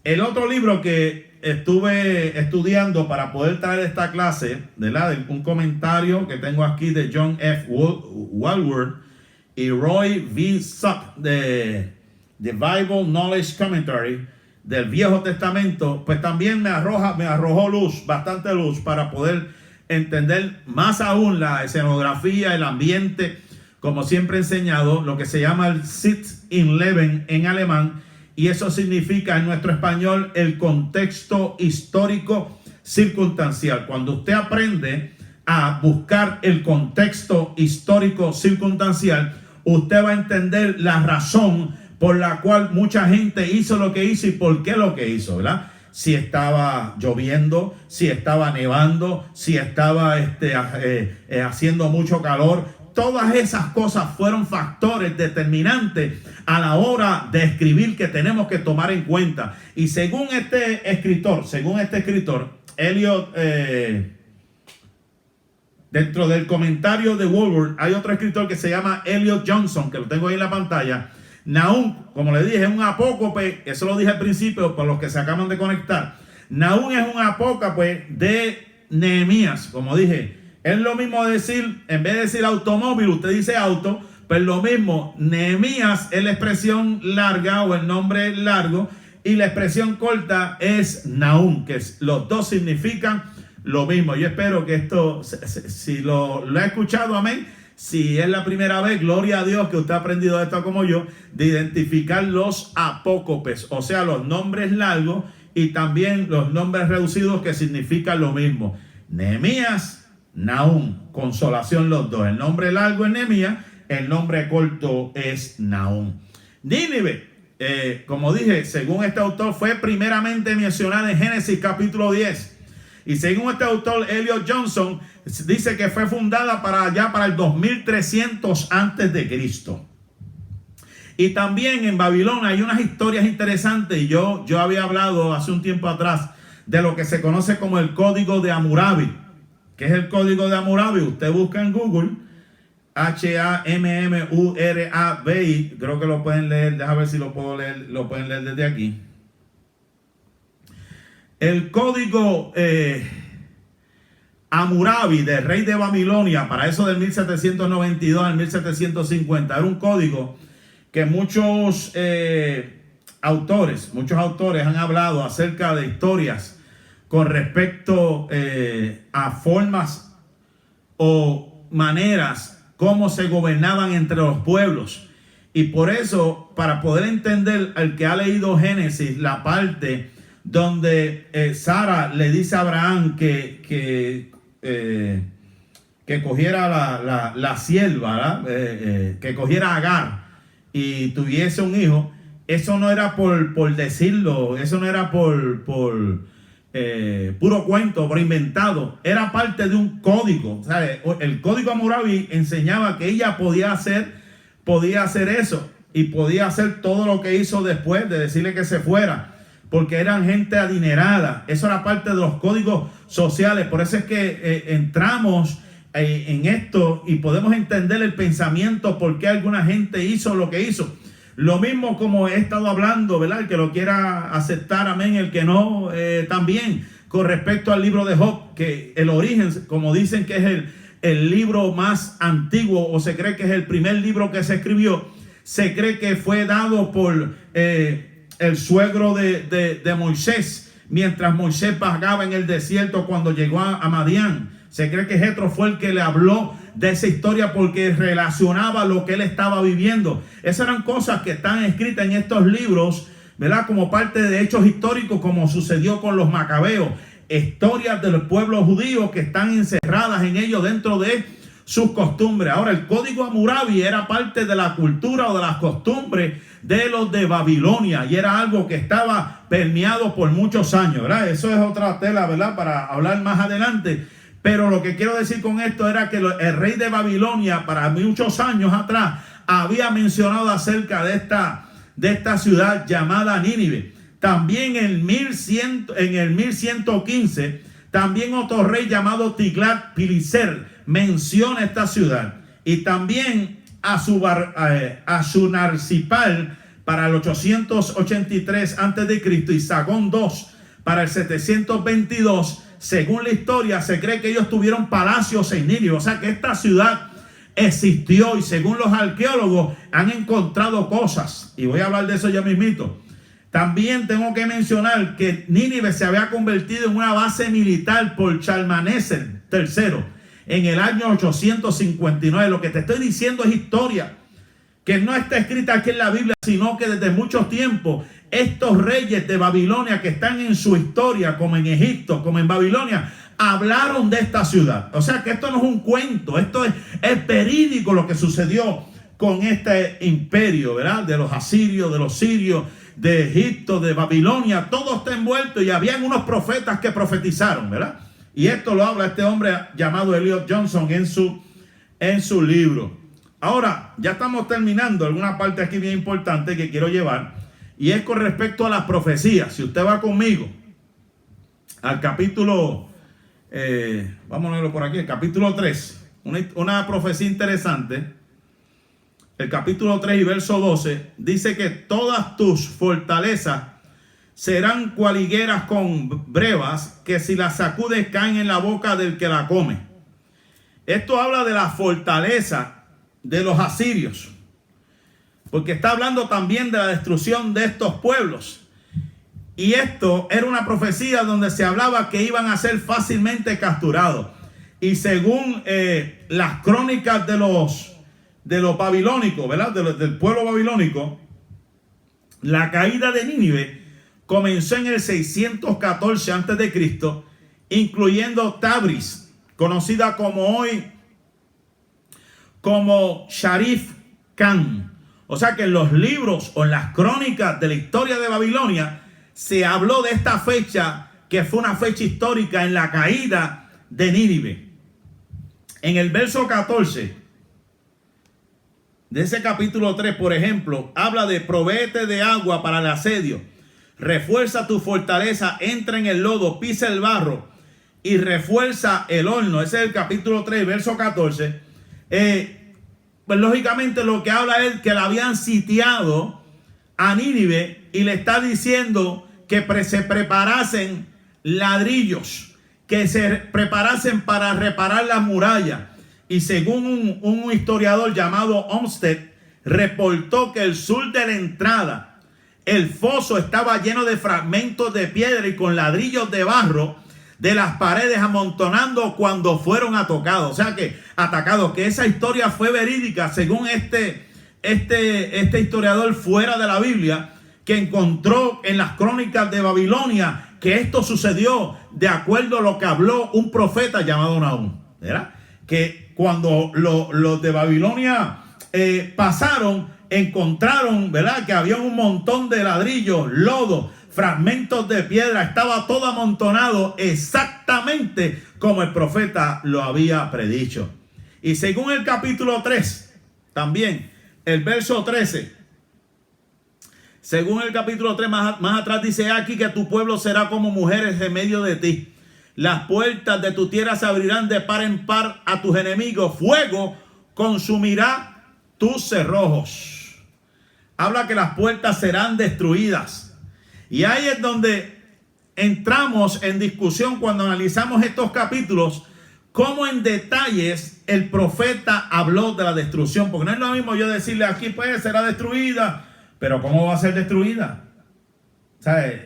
El otro libro que estuve estudiando para poder traer esta clase, ¿verdad?, un comentario que tengo aquí de John F. Walworth y Roy V. Supp de The Bible Knowledge Commentary del Viejo Testamento, pues también me arrojó luz, bastante luz, para poder entender más aún la escenografía, el ambiente, como siempre he enseñado, lo que se llama el Sitz im Leben en alemán, y eso significa en nuestro español el contexto histórico circunstancial. Cuando usted aprende a buscar el contexto histórico circunstancial, usted va a entender la razón por la cual mucha gente hizo lo que hizo y por qué lo que hizo, ¿verdad? Si estaba lloviendo, si estaba nevando, si estaba haciendo mucho calor. Todas esas cosas fueron factores determinantes a la hora de escribir, que tenemos que tomar en cuenta. Y según este escritor, Eliot, dentro del comentario de Walworth, hay otro escritor que se llama Eliot Johnson, que lo tengo ahí en la pantalla. Nahum, como le dije, es un apócope, eso lo dije al principio para los que se acaban de conectar. Nahum es un apócope de Nehemías, como dije. Es lo mismo decir, en vez de decir automóvil, usted dice auto, pues lo mismo. Nehemías es la expresión larga o el nombre largo, y la expresión corta es Nahum, que los dos significan lo mismo. Yo espero que esto, si lo ha escuchado, amén. Si es la primera vez, gloria a Dios que usted ha aprendido esto como yo, de identificar los apócopes, o sea, los nombres largos y también los nombres reducidos que significan lo mismo. Nehemías, Nahum, consolación los dos. El nombre largo es Nehemías, el nombre corto es Nahum. Nínive, como dije, según este autor, fue primeramente mencionada en Génesis capítulo 10. Y según este autor, Eliot Johnson, dice que fue fundada para el 2300 antes de Cristo. Y también en Babilonia hay unas historias interesantes. Y yo había hablado hace un tiempo atrás de lo que se conoce como el Código de Hammurabi. ¿Qué es el Código de Hammurabi? Usted busca en Google Hammurabi, creo que lo pueden leer, déjame ver si lo puedo leer, lo pueden leer desde aquí. El Código Hammurabi del rey de Babilonia, para eso del 1792 al 1750, era un código que muchos autores han hablado acerca de historias con respecto a formas o maneras cómo se gobernaban entre los pueblos. Y por eso, para poder entender, el que ha leído Génesis, la parte donde Sara le dice a Abraham que cogiera la sierva, que cogiera a Agar y tuviese un hijo, eso no era por decirlo, eso no era por puro cuento, por inventado, era parte de un código. ¿Sabe? El Código Hammurabi enseñaba que ella podía hacer eso y podía hacer todo lo que hizo después de decirle que se fuera, porque eran gente adinerada. Eso era parte de los códigos sociales. Por eso es que entramos en esto y podemos entender el pensamiento, por qué alguna gente hizo lo que hizo. Lo mismo como he estado hablando, ¿verdad? El que lo quiera aceptar, amén. El que no, también. Con respecto al libro de Job, que el origen, como dicen que es el libro más antiguo, o se cree que es el primer libro que se escribió, se cree que fue dado por el suegro de Moisés, mientras Moisés vagaba en el desierto cuando llegó a Madián. Se cree que Jetro fue el que le habló de esa historia porque relacionaba lo que él estaba viviendo. Esas eran cosas que están escritas en estos libros, ¿verdad? Como parte de hechos históricos, como sucedió con los macabeos. Historias del pueblo judío que están encerradas en ellos dentro de sus costumbres. Ahora, el Código Hammurabi era parte de la cultura o de las costumbres de los de Babilonia, y era algo que estaba permeado por muchos años, ¿verdad? Eso es otra tela, ¿verdad? Para hablar más adelante. Pero lo que quiero decir con esto era que el rey de Babilonia, para muchos años atrás, había mencionado acerca de esta ciudad llamada Nínive. También en el 1115, también otro rey llamado Tiglat-Pileser menciona esta ciudad. Y también Ashurnasirpal para el 883 a.C. y Sagón II para el 722. Según la historia, se cree que ellos tuvieron palacios en Nínive. O sea que esta ciudad existió, y según los arqueólogos han encontrado cosas. Y voy a hablar de eso ya mismito. También tengo que mencionar que Nínive se había convertido en una base militar por Shalmaneser III en el año 859. Lo que te estoy diciendo es historia que no está escrita aquí en la Biblia, sino que desde mucho tiempo estos reyes de Babilonia que están en su historia, como en Egipto, como en Babilonia, hablaron de esta ciudad. O sea que esto no es un cuento, esto es verídico lo que sucedió con este imperio, ¿verdad? De los asirios, de los sirios, de Egipto, de Babilonia, todo está envuelto, y habían unos profetas que profetizaron, ¿verdad? Y esto lo habla este hombre llamado Elliot Johnson en su libro. Ahora, ya estamos terminando. Alguna parte aquí bien importante que quiero llevar, y es con respecto a las profecías. Si usted va conmigo al capítulo, vamos a verlo por aquí, el capítulo 3, una profecía interesante. El capítulo 3 y verso 12 dice que todas tus fortalezas serán cual higueras con brevas, que si las sacudes caen en la boca del que la come. Esto habla de la fortaleza de los asirios, porque está hablando también de la destrucción de estos pueblos. Y esto era una profecía donde se hablaba que iban a ser fácilmente capturados. Y según las crónicas de los babilónicos, ¿verdad? Del pueblo babilónico, la caída de Nínive comenzó en el 614 a.C., incluyendo Tabriz, conocida como hoy como Sharif Khan. O sea que en los libros o en las crónicas de la historia de Babilonia se habló de esta fecha, que fue una fecha histórica en la caída de Nínive. En el verso 14 de ese capítulo 3, por ejemplo, habla de provéete de agua para el asedio. refuerza tu fortaleza, entra en el lodo, pisa el barro y refuerza el horno. Ese es el capítulo 3, verso 14. Pues lógicamente lo que habla es que la habían sitiado a Nínive y le está diciendo que se preparasen ladrillos, que se preparasen para reparar las murallas. Y según un historiador llamado Olmsted, reportó que el sur de la entrada, el foso estaba lleno de fragmentos de piedra y con ladrillos de barro de las paredes amontonando cuando fueron atacados. O sea que atacados, que esa historia fue verídica según este historiador fuera de la Biblia, que encontró en las crónicas de Babilonia que esto sucedió de acuerdo a lo que habló un profeta llamado Nahum, ¿verdad? Que cuando los de Babilonia pasaron, encontraron, ¿verdad?, que había un montón de ladrillos, lodo, fragmentos de piedra, estaba todo amontonado exactamente como el profeta lo había predicho. Y según el capítulo 3, también el verso 13, según el capítulo 3 más atrás dice: aquí que tu pueblo será como mujeres en medio de ti. Las puertas de tu tierra se abrirán de par en par a tus enemigos. Fuego consumirá tus cerrojos. Habla que las puertas serán destruidas. Y ahí es donde entramos en discusión cuando analizamos estos capítulos, cómo en detalles el profeta habló de la destrucción. Porque no es lo mismo yo decirle aquí pues será destruida, pero ¿cómo va a ser destruida? ¿Sabes?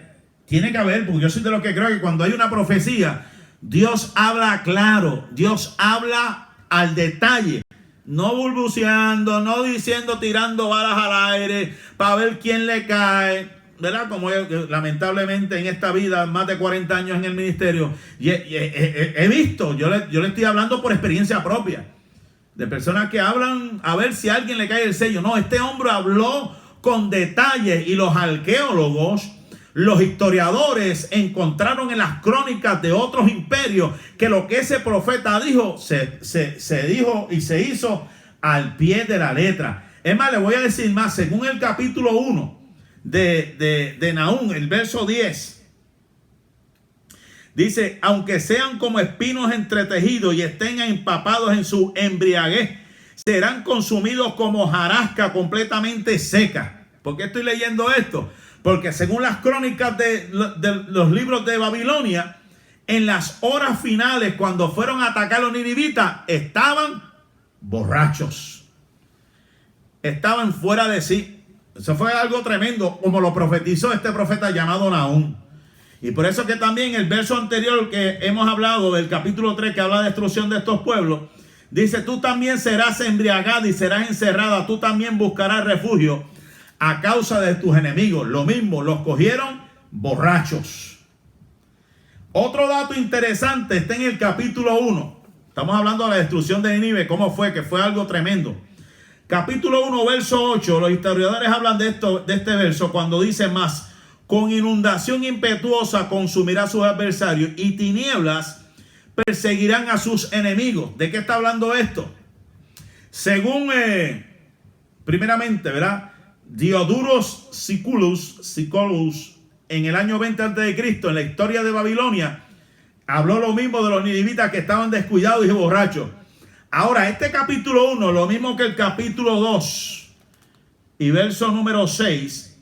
Tiene que haber, porque yo soy de los que creo que cuando hay una profecía, Dios habla claro, Dios habla al detalle, no balbuceando, no diciendo, tirando balas al aire para ver quién le cae, ¿verdad? Como yo, lamentablemente en esta vida, más de 40 años en el ministerio, he visto, yo le estoy hablando por experiencia propia, de personas que hablan a ver si a alguien le cae el sello. No, este hombre habló con detalle y los arqueólogos, los historiadores encontraron en las crónicas de otros imperios que lo que ese profeta dijo se dijo y se hizo al pie de la letra. Es más, le voy a decir más. Según el capítulo 1 de Nahum, el verso 10, dice: aunque sean como espinos entretejidos y estén empapados en su embriaguez, serán consumidos como hojarasca completamente seca. ¿Por qué estoy leyendo esto? Porque según las crónicas de los libros de Babilonia, en las horas finales, cuando fueron a atacar a los ninivitas, estaban borrachos. Estaban fuera de sí. Eso fue algo tremendo, como lo profetizó este profeta llamado Nahum. Y por eso que también el verso anterior que hemos hablado, del capítulo 3, que habla de destrucción de estos pueblos, dice: tú también serás embriagada y serás encerrada, tú también buscarás refugio a causa de tus enemigos. Lo mismo, los cogieron borrachos. Otro dato interesante está en el capítulo 1. Estamos hablando de la destrucción de Nínive, cómo fue, que fue algo tremendo. Capítulo 1, verso 8, los historiadores hablan de este verso cuando dice: más, con inundación impetuosa consumirá a sus adversarios y tinieblas perseguirán a sus enemigos. ¿De qué está hablando esto? Según, primeramente, ¿verdad?, Diodorus Siculus, en el año 20 a.C., en la historia de Babilonia, habló lo mismo de los ninivitas que estaban descuidados y borrachos. Ahora, este capítulo 1, lo mismo que el capítulo 2 y verso número 6,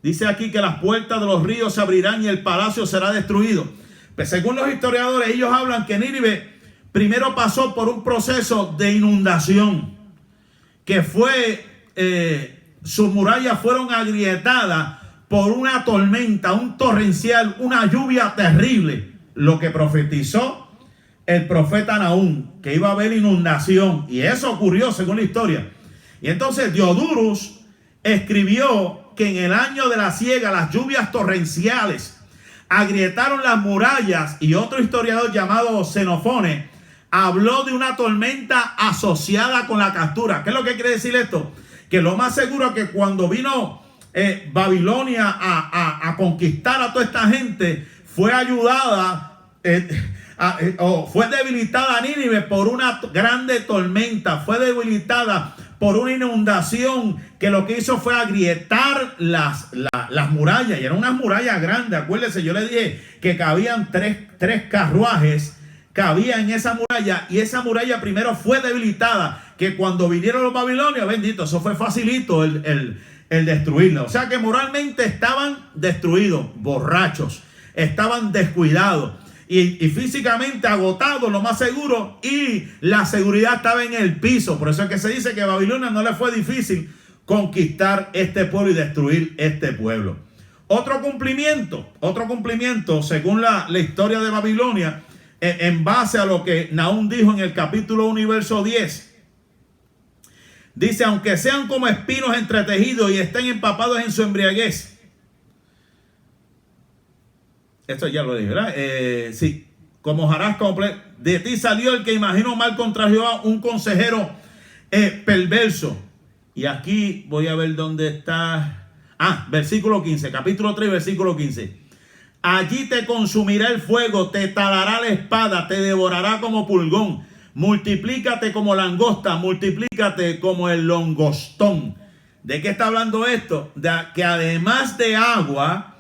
dice aquí que las puertas de los ríos se abrirán y el palacio será destruido. Pues según los historiadores, ellos hablan que Nínive primero pasó por un proceso de inundación, que fue... sus murallas fueron agrietadas por una tormenta, un torrencial, una lluvia terrible. Lo que profetizó el profeta Nahum, que iba a haber inundación. Y eso ocurrió según la historia. Y entonces Diodorus escribió que en el año de la siega, las lluvias torrenciales agrietaron las murallas. Y otro historiador llamado Xenofone habló de una tormenta asociada con la captura. ¿Qué es lo que quiere decir esto? Que lo más seguro es que cuando vino Babilonia a conquistar a toda esta gente, fue ayudada o fue debilitada Nínive por una grande tormenta, fue debilitada por una inundación que lo que hizo fue agrietar las murallas. Y eran unas murallas grandes. Acuérdense, yo le dije que cabían tres carruajes, cabía en esa muralla, y esa muralla primero fue debilitada, que cuando vinieron los babilonios, bendito, eso fue facilito el destruirla. O sea que moralmente estaban destruidos, borrachos, estaban descuidados y físicamente agotados, lo más seguro, y la seguridad estaba en el piso. Por eso es que se dice que a Babilonia no le fue difícil conquistar este pueblo y destruir este pueblo. Otro cumplimiento según la historia de Babilonia, en base a lo que Nahum dijo en el capítulo 1 y verso 10. Dice: aunque sean como espinos entretejidos y estén empapados en su embriaguez. Esto ya lo dije, ¿verdad? Sí, como hojarasca de ti salió el que imaginó mal contra Jehová, un consejero perverso. Y aquí voy a ver dónde está. Versículo 15, capítulo 3, versículo 15. Allí te consumirá el fuego, te talará la espada, te devorará como pulgón. Multiplícate como langosta, multiplícate como el longostón. ¿De qué está hablando esto? De que además de agua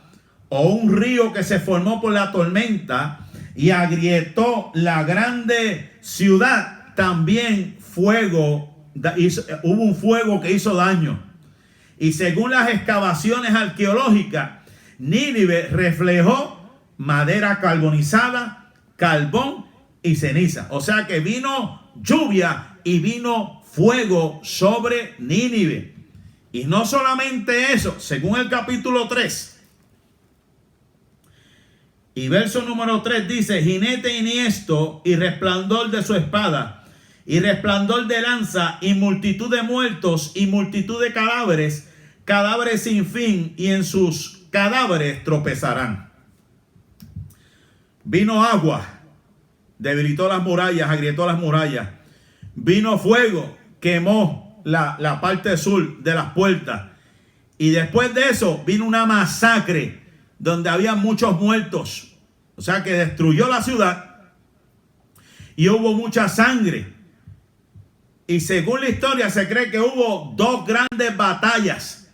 o un río que se formó por la tormenta y agrietó la grande ciudad, también hubo un fuego que hizo daño. Y según las excavaciones arqueológicas, Nínive reflejó madera carbonizada, carbón y ceniza. O sea que vino lluvia y vino fuego sobre Nínive. Y no solamente eso, según el capítulo 3 y verso número 3 dice: jinete enhiesto y resplandor de su espada, y resplandor de lanza, y multitud de muertos, y multitud de cadáveres, cadáveres sin fin, y en sus cadáveres tropezarán. Vino agua, debilitó las murallas, agrietó las murallas. Vino fuego, quemó la parte sur de las puertas. Y después de eso vino una masacre donde había muchos muertos. O sea que destruyó la ciudad y hubo mucha sangre. Y según la historia se cree que hubo 2 grandes batallas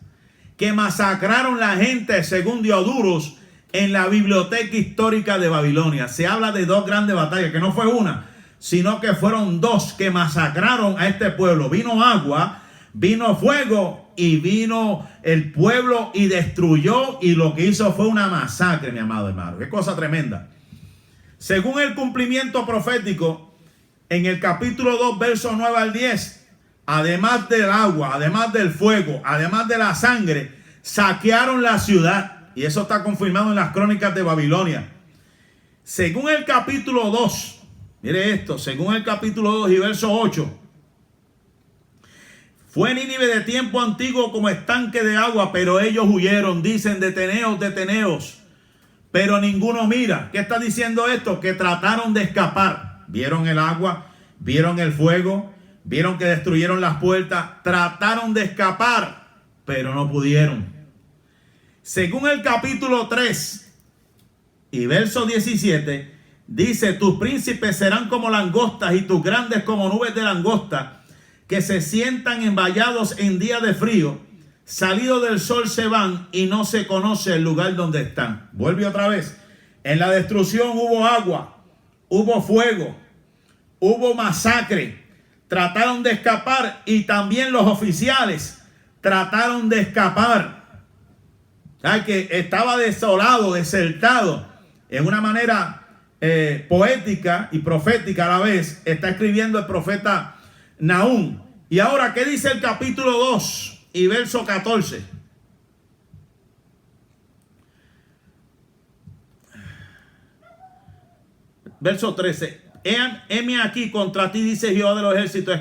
que masacraron la gente, según Diodorus, en la biblioteca histórica de Babilonia. Se habla de 2 grandes batallas, que no fue una, sino que fueron 2 que masacraron a este pueblo. Vino agua, vino fuego y vino el pueblo y destruyó, y lo que hizo fue una masacre, mi amado hermano. Qué cosa tremenda. Según el cumplimiento profético, en el capítulo 2, versos 9 al 10, además del agua, además del fuego, además de la sangre, saquearon la ciudad. Y eso está confirmado en las crónicas de Babilonia. Según el capítulo 2, mire esto, según el capítulo 2 y verso 8. Fue Nínive de tiempo antiguo como estanque de agua, pero ellos huyeron. Dicen: deteneos, deteneos. Pero ninguno mira. ¿Qué está diciendo esto? Que trataron de escapar. Vieron el agua, vieron el fuego, vieron que destruyeron las puertas, trataron de escapar, pero no pudieron. Según el capítulo 3 y verso 17, dice: tus príncipes serán como langostas y tus grandes como nubes de langosta, que se sientan envallados en día de frío, salido del sol se van y no se conoce el lugar donde están. Vuelve otra vez. En la destrucción hubo agua, hubo fuego, hubo masacre. Trataron de escapar y también los oficiales trataron de escapar. ¿Sabe? Que estaba desolado, desertado. En una manera poética y profética a la vez está escribiendo el profeta Nahum. Y ahora, ¿qué dice el capítulo 2 y verso 14? Verso 13. Heme aquí contra ti, dice Jehová de los ejércitos,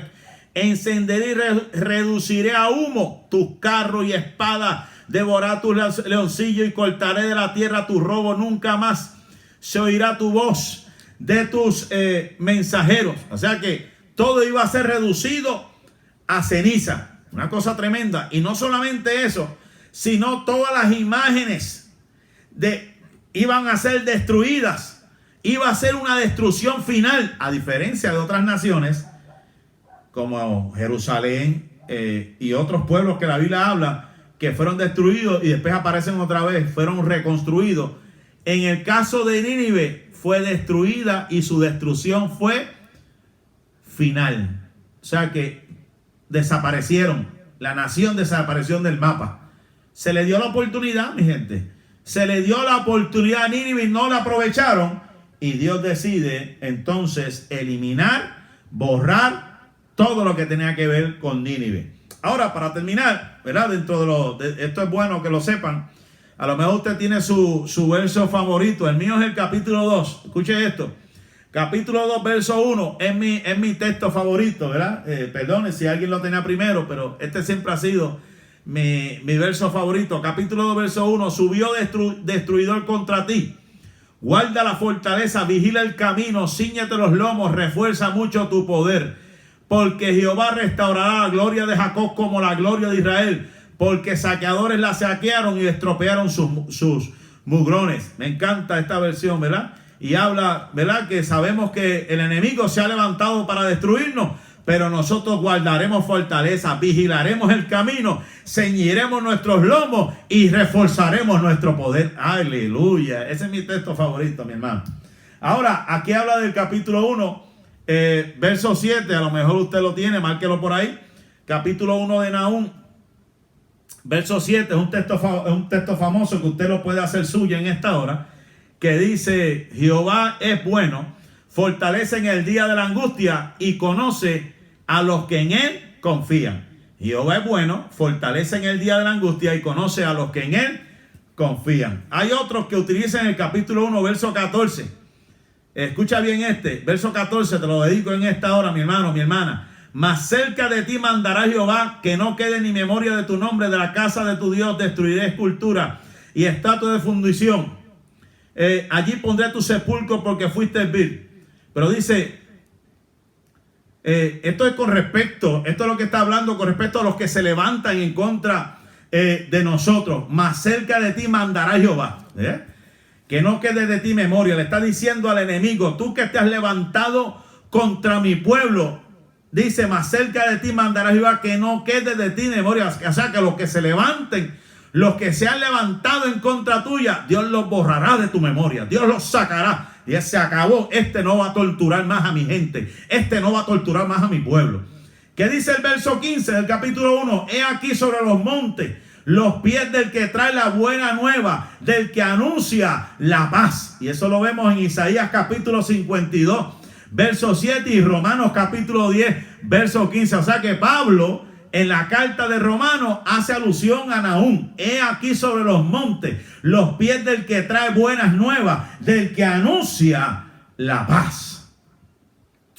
encenderé y reduciré a humo tus carros y espadas, devoraré tus leoncillos y cortaré de la tierra tu robo. Nunca más se oirá tu voz de tus mensajeros. O sea que todo iba a ser reducido a ceniza. Una cosa tremenda. Y no solamente eso, sino todas las imágenes iban a ser destruidas. Iba a ser una destrucción final, a diferencia de otras naciones como Jerusalén, y otros pueblos que la Biblia habla que fueron destruidos y después aparecen otra vez, fueron reconstruidos. En el caso de Nínive fue destruida y su destrucción fue final. O sea que desaparecieron. La nación desapareció del mapa. Se le dio la oportunidad, mi gente. Se le dio la oportunidad a Nínive y no la aprovecharon. Y Dios decide entonces eliminar, borrar todo lo que tenía que ver con Nínive. Ahora, para terminar, ¿verdad? Esto es bueno que lo sepan. A lo mejor usted tiene su verso favorito. El mío es el capítulo 2. Escuche esto. Capítulo 2, verso 1. Es mi texto favorito, ¿verdad? Perdone si alguien lo tenía primero, pero este siempre ha sido mi verso favorito. Capítulo 2, verso 1. Subió destruidor contra ti. Guarda la fortaleza, vigila el camino, cíñete los lomos, refuerza mucho tu poder. Porque Jehová restaurará la gloria de Jacob como la gloria de Israel. Porque saqueadores la saquearon y estropearon sus mugrones. Me encanta esta versión, ¿verdad? Y habla, ¿verdad? Que sabemos que el enemigo se ha levantado para destruirnos. Pero nosotros guardaremos fortaleza, vigilaremos el camino, ceñiremos nuestros lomos y reforzaremos nuestro poder. Aleluya. Ese es mi texto favorito, mi hermano. Ahora, aquí habla del capítulo 1, verso 7. A lo mejor usted lo tiene, márquelo por ahí. Capítulo 1 de Nahum, verso 7. Es un texto famoso que usted lo puede hacer suyo en esta hora. Que dice: Jehová es bueno, fortalece en el día de la angustia y conoce a los que en él confían. Jehová es bueno, fortalece en el día de la angustia y conoce a los que en él confían. Hay otros que utilizan el capítulo 1, verso 14. Escucha bien este, verso 14, te lo dedico en esta hora, mi hermano, mi hermana. Mas cerca de ti mandará Jehová, que no quede ni memoria de tu nombre, de la casa de tu Dios destruiré escultura y estatua de fundición. Allí pondré tu sepulcro porque fuiste vil. Pero dice, esto es esto es lo que está hablando con respecto a los que se levantan en contra de nosotros. Más cerca de ti mandará Jehová, que no quede de ti memoria. Le está diciendo al enemigo: tú que te has levantado contra mi pueblo, dice, más cerca de ti mandará Jehová, que no quede de ti memoria. O sea, que los que se levanten, los que se han levantado en contra tuya, Dios los borrará de tu memoria. Dios los sacará. Y se acabó. Este no va a torturar más a mi gente. Este no va a torturar más a mi pueblo. ¿Qué dice el verso 15 del capítulo 1? He aquí sobre los montes los pies del que trae la buena nueva, del que anuncia la paz. Y eso lo vemos en Isaías capítulo 52, verso 7, y Romanos capítulo 10, verso 15. O sea que Pablo, en la carta de Romanos, hace alusión a Nahum. He aquí sobre los montes los pies del que trae buenas nuevas, del que anuncia la paz.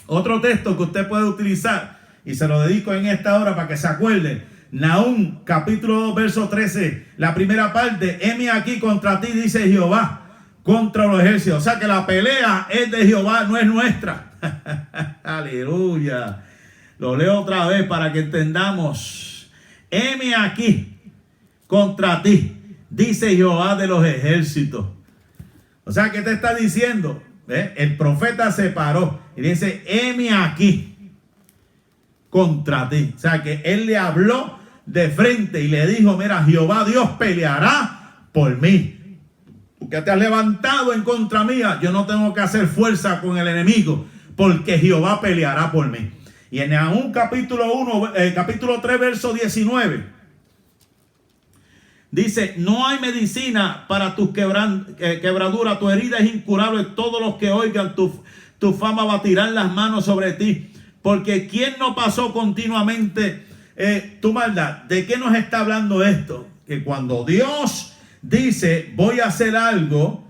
Otro texto que usted puede utilizar, y se lo dedico en esta hora para que se acuerde. Nahum capítulo 2, verso 13. La primera parte: heme aquí contra ti, dice Jehová, contra los ejércitos. O sea que la pelea es de Jehová, no es nuestra. Aleluya. Lo leo otra vez para que entendamos. Heme aquí contra ti, dice Jehová de los ejércitos. O sea, ¿qué te está diciendo? El profeta se paró y dice: heme aquí contra ti. O sea, que él le habló de frente y le dijo: mira, Jehová Dios peleará por mí. Porque te has levantado en contra mía. Yo no tengo que hacer fuerza con el enemigo, porque Jehová peleará por mí. Y en Nahum capítulo 3, verso 19, dice: no hay medicina para tus quebraduras, tu herida es incurable. Todos los que oigan tu fama batirán las manos sobre ti. Porque ¿quién no pasó continuamente tu maldad? ¿De qué nos está hablando esto? Que cuando Dios dice voy a hacer algo,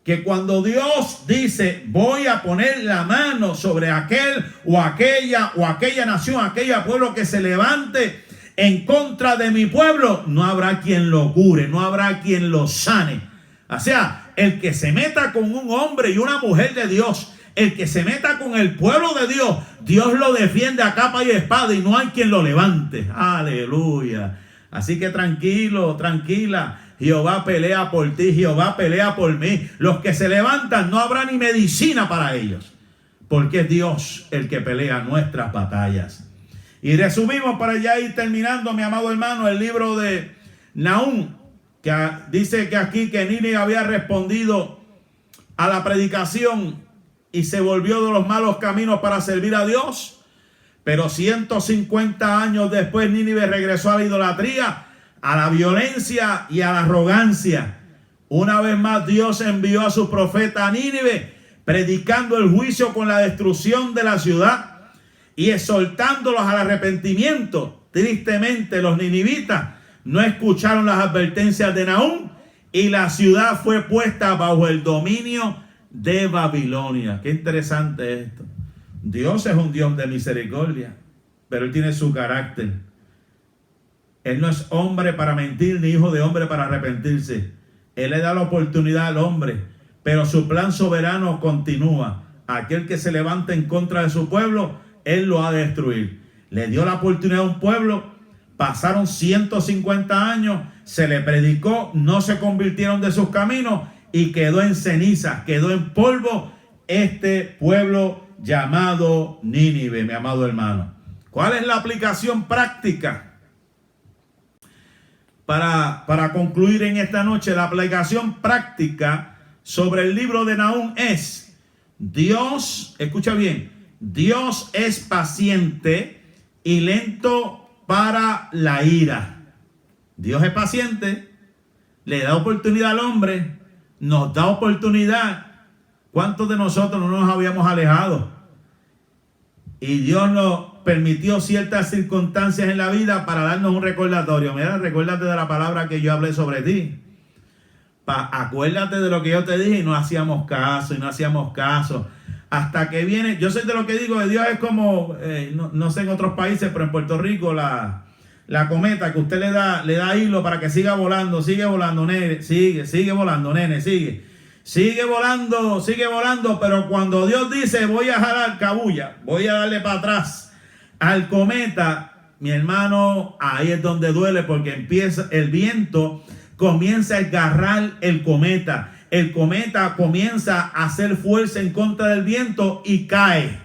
que cuando Dios dice voy a poner la mano sobre aquel o aquella nación, aquella pueblo que se levante en contra de mi pueblo, no habrá quien lo cure, no habrá quien lo sane. O sea, el que se meta con un hombre y una mujer de Dios, el que se meta con el pueblo de Dios, Dios lo defiende a capa y espada y no hay quien lo levante. Aleluya. Así que tranquilo, tranquila. Jehová pelea por ti, Jehová pelea por mí. Los que se levantan, no habrá ni medicina para ellos, porque es Dios el que pelea nuestras batallas. Y resumimos para ya ir terminando, mi amado hermano, el libro de Nahum, que dice que aquí que Nínive había respondido a la predicación y se volvió de los malos caminos para servir a Dios. Pero 150 años después Nínive regresó a la idolatría, a la violencia y a la arrogancia. Una vez más Dios envió a su profeta a Nínive, predicando el juicio con la destrucción de la ciudad y exhortándolos al arrepentimiento. Tristemente los ninivitas no escucharon las advertencias de Nahum y la ciudad fue puesta bajo el dominio de Babilonia. Qué interesante esto. Dios es un Dios de misericordia, pero Él tiene su carácter. Él no es hombre para mentir, ni hijo de hombre para arrepentirse. Él le da la oportunidad al hombre, pero su plan soberano continúa. Aquel que se levanta en contra de su pueblo, Él lo ha de destruir. Le dio la oportunidad a un pueblo, pasaron 150 años, se le predicó, no se convirtieron de sus caminos y quedó en ceniza, quedó en polvo este pueblo llamado Nínive, mi amado hermano. ¿Cuál es la aplicación práctica? Para concluir en esta noche, la aplicación práctica sobre el libro de Nahum es: Dios, escucha bien, Dios es paciente y lento para la ira. Dios es paciente, le da oportunidad al hombre, nos da oportunidad. ¿Cuántos de nosotros no nos habíamos alejado? Y Dios nos permitió ciertas circunstancias en la vida para darnos un recordatorio. Mira, recuérdate de la palabra que yo hablé sobre ti. Acuérdate de lo que yo te dije y no hacíamos caso. Hasta que viene, yo sé de lo que digo, de Dios es como, no sé en otros países, pero en Puerto Rico la cometa que usted le da hilo para que siga volando, nene, sigue volando, nene, sigue volando, pero cuando Dios dice voy a jalar cabulla, voy a darle para atrás al cometa, mi hermano, ahí es donde duele, porque empieza el viento, comienza a agarrar el cometa comienza a hacer fuerza en contra del viento y cae.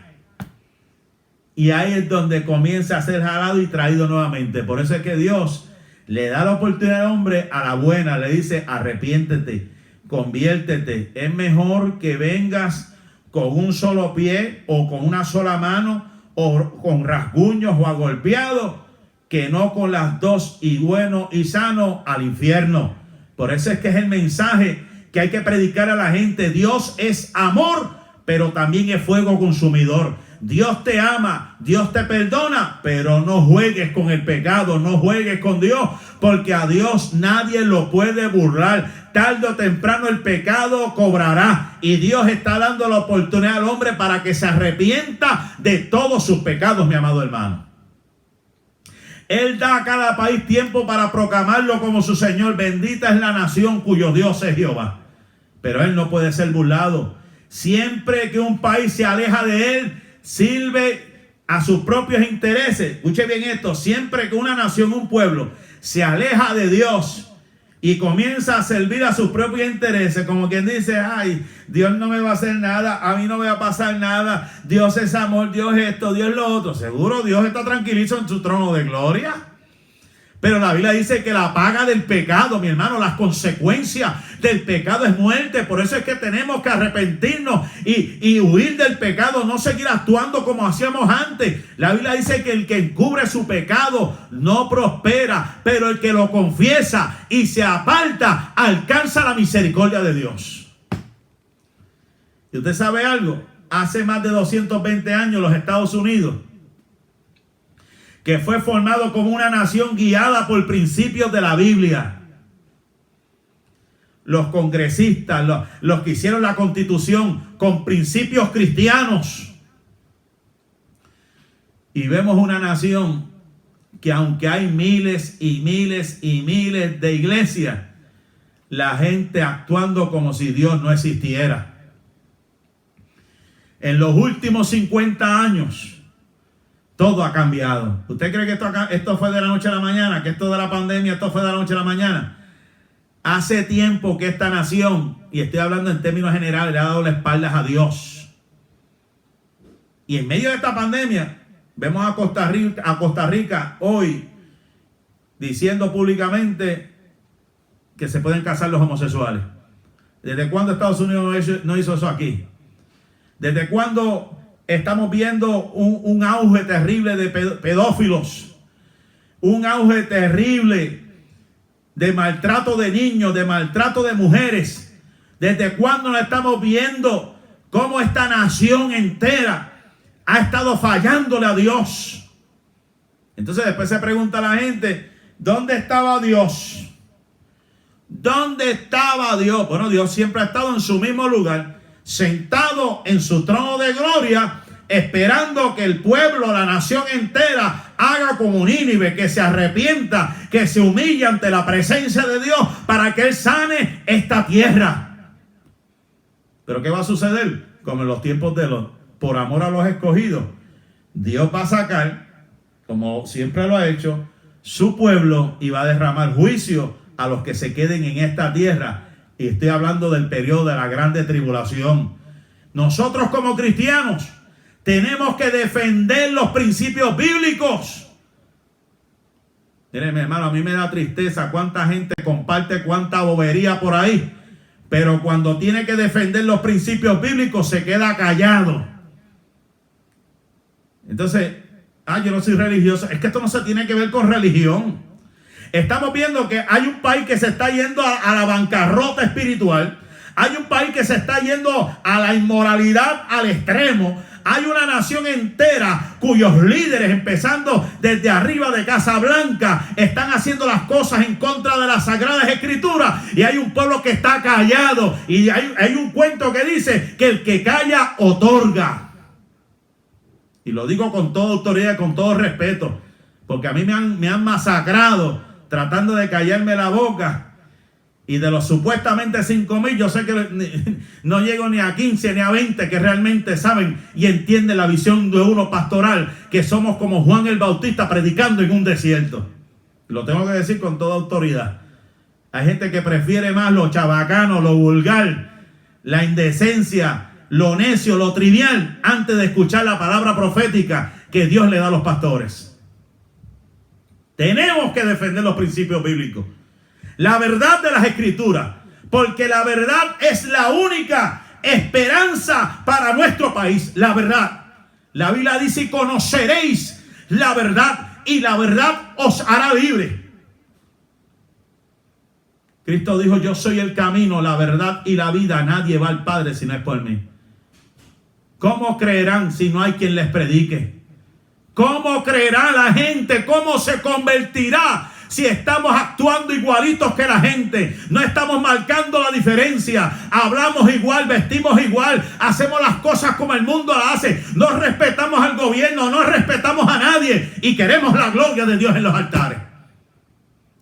Y ahí es donde comienza a ser jalado y traído nuevamente. Por eso es que Dios le da la oportunidad al hombre a la buena. Le dice: arrepiéntete, conviértete. Es mejor que vengas con un solo pie o con una sola mano o con rasguños o agolpeado, que no con las dos y bueno y sano al infierno. Por eso es que es el mensaje que hay que predicar a la gente. Dios es amor, pero también es fuego consumidor. Dios te ama, Dios te perdona, pero no juegues con el pecado, no juegues con Dios, porque a Dios nadie lo puede burlar. Tarde o temprano el pecado cobrará, y Dios está dando la oportunidad al hombre para que se arrepienta de todos sus pecados, mi amado hermano. Él da a cada país tiempo para proclamarlo como su Señor. Bendita es la nación cuyo Dios es Jehová. Pero Él no puede ser burlado. Siempre que un país se aleja de Él, sirve a sus propios intereses. Escuche bien esto: siempre que una nación, un pueblo, se aleja de Dios y comienza a servir a sus propios intereses, como quien dice: ay, Dios no me va a hacer nada, a mí no me va a pasar nada, Dios es amor, Dios esto, Dios lo otro. Seguro Dios está tranquilo en su trono de gloria. Pero la Biblia dice que la paga del pecado, mi hermano, las consecuencias del pecado es muerte. Por eso es que tenemos que arrepentirnos y huir del pecado, no seguir actuando como hacíamos antes. La Biblia dice que el que encubre su pecado no prospera, pero el que lo confiesa y se aparta alcanza la misericordia de Dios. ¿Y usted sabe algo? Hace más de 220 años los Estados Unidos, que fue formado como una nación guiada por principios de la Biblia. Los congresistas, los que hicieron la constitución con principios cristianos. Y vemos una nación que, aunque hay miles y miles y miles de iglesias, la gente actuando como si Dios no existiera. En los últimos 50 años, todo ha cambiado. ¿Usted cree que esto fue de la noche a la mañana? ¿Que esto de la pandemia, esto fue de la noche a la mañana? Hace tiempo que esta nación, y estoy hablando en términos generales, le ha dado la espalda a Dios. Y en medio de esta pandemia, Vemos a Costa Rica hoy diciendo públicamente que se pueden casar los homosexuales. ¿Desde cuándo Estados Unidos no hizo eso aquí? ¿Desde cuándo estamos viendo un auge terrible de pedófilos? Un auge terrible de maltrato de niños, de maltrato de mujeres. ¿Desde cuándo no estamos viendo cómo esta nación entera ha estado fallándole a Dios? Entonces después se pregunta la gente, ¿dónde estaba Dios? ¿Dónde estaba Dios? Bueno, Dios siempre ha estado en su mismo lugar, sentado en su trono de gloria, esperando que el pueblo, la nación entera, haga como Nínive, que se arrepienta, que se humille ante la presencia de Dios para que Él sane esta tierra. Pero ¿qué va a suceder? Como en los tiempos de Lot, por amor a los escogidos, Dios va a sacar, como siempre lo ha hecho, su pueblo y va a derramar juicio a los que se queden en esta tierra. Y estoy hablando del periodo de la grande tribulación. Nosotros como cristianos tenemos que defender los principios bíblicos. Miren, mi hermano, a mí me da tristeza cuánta gente comparte cuánta bobería por ahí, pero cuando tiene que defender los principios bíblicos se queda callado. Entonces, yo no soy religioso. Es que esto no se tiene que ver con religión. Estamos viendo que hay un país que se está yendo a la bancarrota espiritual. Hay un país que se está yendo a la inmoralidad al extremo. Hay una nación entera cuyos líderes, empezando desde arriba de Casablanca, están haciendo las cosas en contra de las Sagradas Escrituras. Y hay un pueblo que está callado. Y hay un cuento que dice que el que calla otorga. Y lo digo con toda autoridad y con todo respeto, porque a mí me han masacrado tratando de callarme la boca. Y de los supuestamente 5,000, yo sé que no llego ni a 15 ni a 20 que realmente saben y entienden la visión de uno pastoral, que somos como Juan el Bautista predicando en un desierto. Lo tengo que decir con toda autoridad. Hay gente que prefiere más lo chabacano, lo vulgar, la indecencia, lo necio, lo trivial, antes de escuchar la palabra profética que Dios le da a los pastores. Tenemos que defender los principios bíblicos, la verdad de las Escrituras, porque la verdad es la única esperanza para nuestro país. La verdad, la Biblia dice: y conoceréis la verdad, y la verdad os hará libre. Cristo dijo: yo soy el camino, la verdad y la vida. Nadie va al Padre si no es por mí. ¿Cómo creerán si no hay quien les predique? ¿Cómo creerá la gente? ¿Cómo se convertirá si estamos actuando igualitos que la gente? No estamos marcando la diferencia. Hablamos igual, vestimos igual, hacemos las cosas como el mundo las hace. No respetamos al gobierno, no respetamos a nadie y queremos la gloria de Dios en los altares.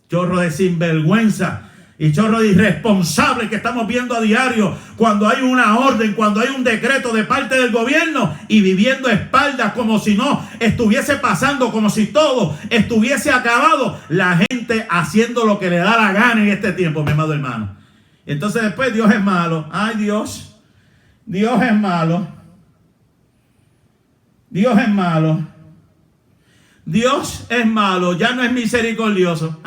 Chorro de sinvergüenza y chorro de irresponsable que estamos viendo a diario, cuando hay una orden, cuando hay un decreto de parte del gobierno, y viviendo a espaldas como si no estuviese pasando, como si todo estuviese acabado. La gente haciendo lo que le da la gana en este tiempo, mi amado hermano. Entonces después Dios es malo. Ay, Dios es malo. Dios es malo. Dios es malo, ya no es misericordioso.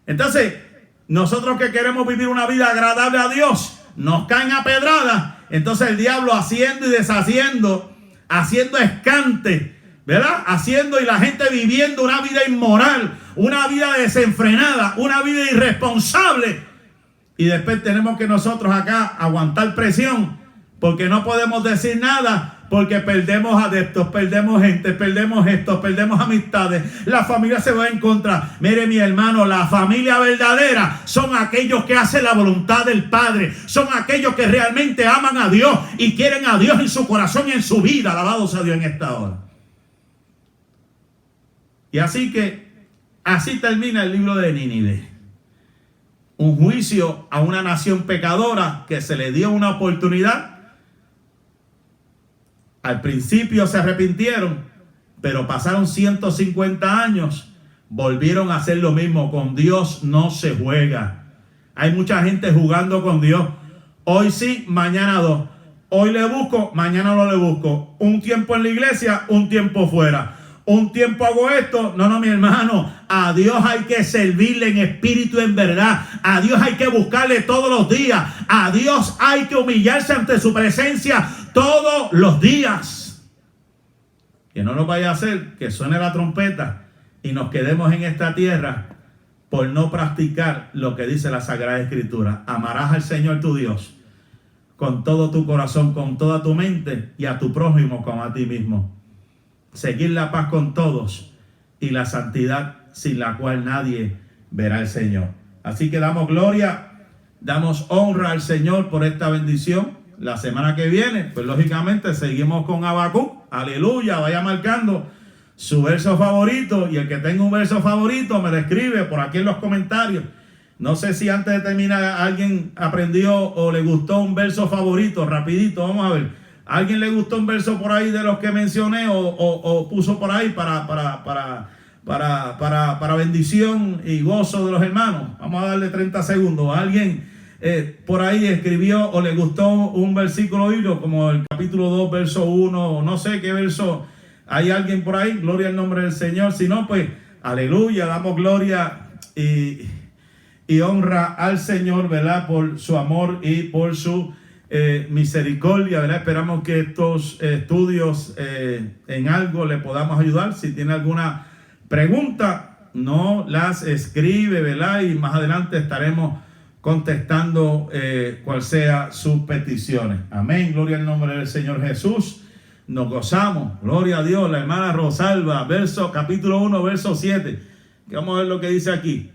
Entonces, nosotros que queremos vivir una vida agradable a Dios, nos caen a pedradas. Entonces el diablo haciendo y deshaciendo, haciendo escante, ¿verdad? Haciendo, y la gente viviendo una vida inmoral, una vida desenfrenada, una vida irresponsable. Y después tenemos que nosotros acá aguantar presión, porque no podemos decir nada, porque perdemos adeptos, perdemos gente, perdemos esto, perdemos amistades. La familia se va en contra. Mire, mi hermano, la familia verdadera son aquellos que hacen la voluntad del Padre. Son aquellos que realmente aman a Dios y quieren a Dios en su corazón y en su vida. Alabado sea Dios en esta hora. Y así termina el libro de Nínive. Un juicio a una nación pecadora que se le dio una oportunidad. Al principio se arrepintieron, pero pasaron 150 años, volvieron a hacer lo mismo. Con Dios no se juega. Hay mucha gente jugando con Dios. Hoy sí, mañana Hoy le busco, mañana no le busco. Un tiempo en la iglesia, un tiempo fuera. Un tiempo hago esto. No, mi hermano. A Dios hay que servirle en espíritu y en verdad. A Dios hay que buscarle todos los días. A Dios hay que humillarse ante su presencia todos los días. Que no nos vaya a hacer que suene la trompeta y nos quedemos en esta tierra por no practicar lo que dice la Sagrada Escritura. Amarás al Señor tu Dios con todo tu corazón, con toda tu mente, y a tu prójimo como a ti mismo. Seguir la paz con todos y la santidad sin la cual nadie verá al Señor. Así que damos gloria, damos honra al Señor por esta bendición. La semana que viene, pues lógicamente seguimos con Habacuc. Aleluya, vaya marcando su verso favorito, y el que tenga un verso favorito me lo escribe por aquí en los comentarios. No sé si antes de terminar alguien aprendió o le gustó un verso favorito. Rapidito, vamos a ver. ¿Alguien le gustó un verso por ahí de los que mencioné o puso por ahí para bendición y gozo de los hermanos? Vamos a darle 30 segundos. ¿Alguien por ahí escribió o le gustó un versículo bíblico como el capítulo 2, verso 1? No sé qué verso. ¿Hay alguien por ahí? Gloria al nombre del Señor. Si no, pues aleluya, damos gloria y honra al Señor, ¿verdad? Por su amor y por su misericordia, ¿verdad? Esperamos que estos estudios en algo le podamos ayudar. Si tiene alguna pregunta, no las escribe, ¿verdad? Y más adelante estaremos contestando cual sea sus peticiones. Amén, gloria al nombre del Señor Jesús. Nos gozamos, gloria a Dios. La hermana Rosalba, capítulo 1, verso 7. Vamos a ver lo que dice aquí.